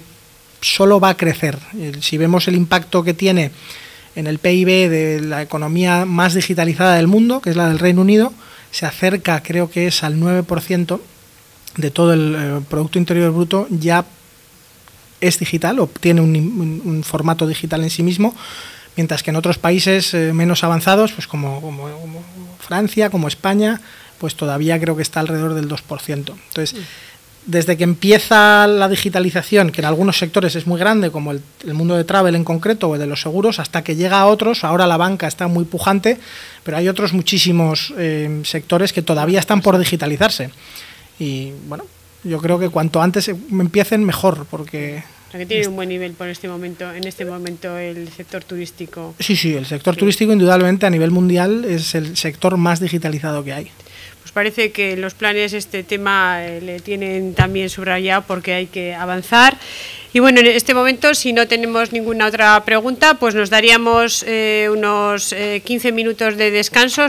solo va a crecer. Si vemos el impacto que tiene en el PIB de la economía más digitalizada del mundo, que es la del Reino Unido, se acerca, creo que es al 9% de todo el Producto Interior Bruto, ya es digital o tiene un formato digital en sí mismo, mientras que en otros países menos avanzados, pues como Francia, como España, pues todavía creo que está alrededor del 2%. Entonces, desde que empieza la digitalización, que en algunos sectores es muy grande, como el mundo de travel en concreto, o el de los seguros, hasta que llega a otros, ahora la banca está muy pujante, pero hay otros muchísimos sectores que todavía están por digitalizarse. Y bueno, yo creo que cuanto antes empiecen, mejor, porque... O sea, que tiene un buen nivel en este momento el sector turístico. Sí, el sector turístico indudablemente a nivel mundial es el sector más digitalizado que hay. Pues parece que los planes este tema le tienen también subrayado, porque hay que avanzar. Y bueno, en este momento, si no tenemos ninguna otra pregunta, pues nos daríamos unos 15 minutos de descanso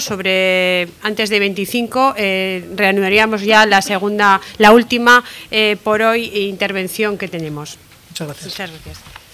antes de 25. Reanudaríamos ya la última por hoy intervención que tenemos. Muchas gracias. Muchas gracias.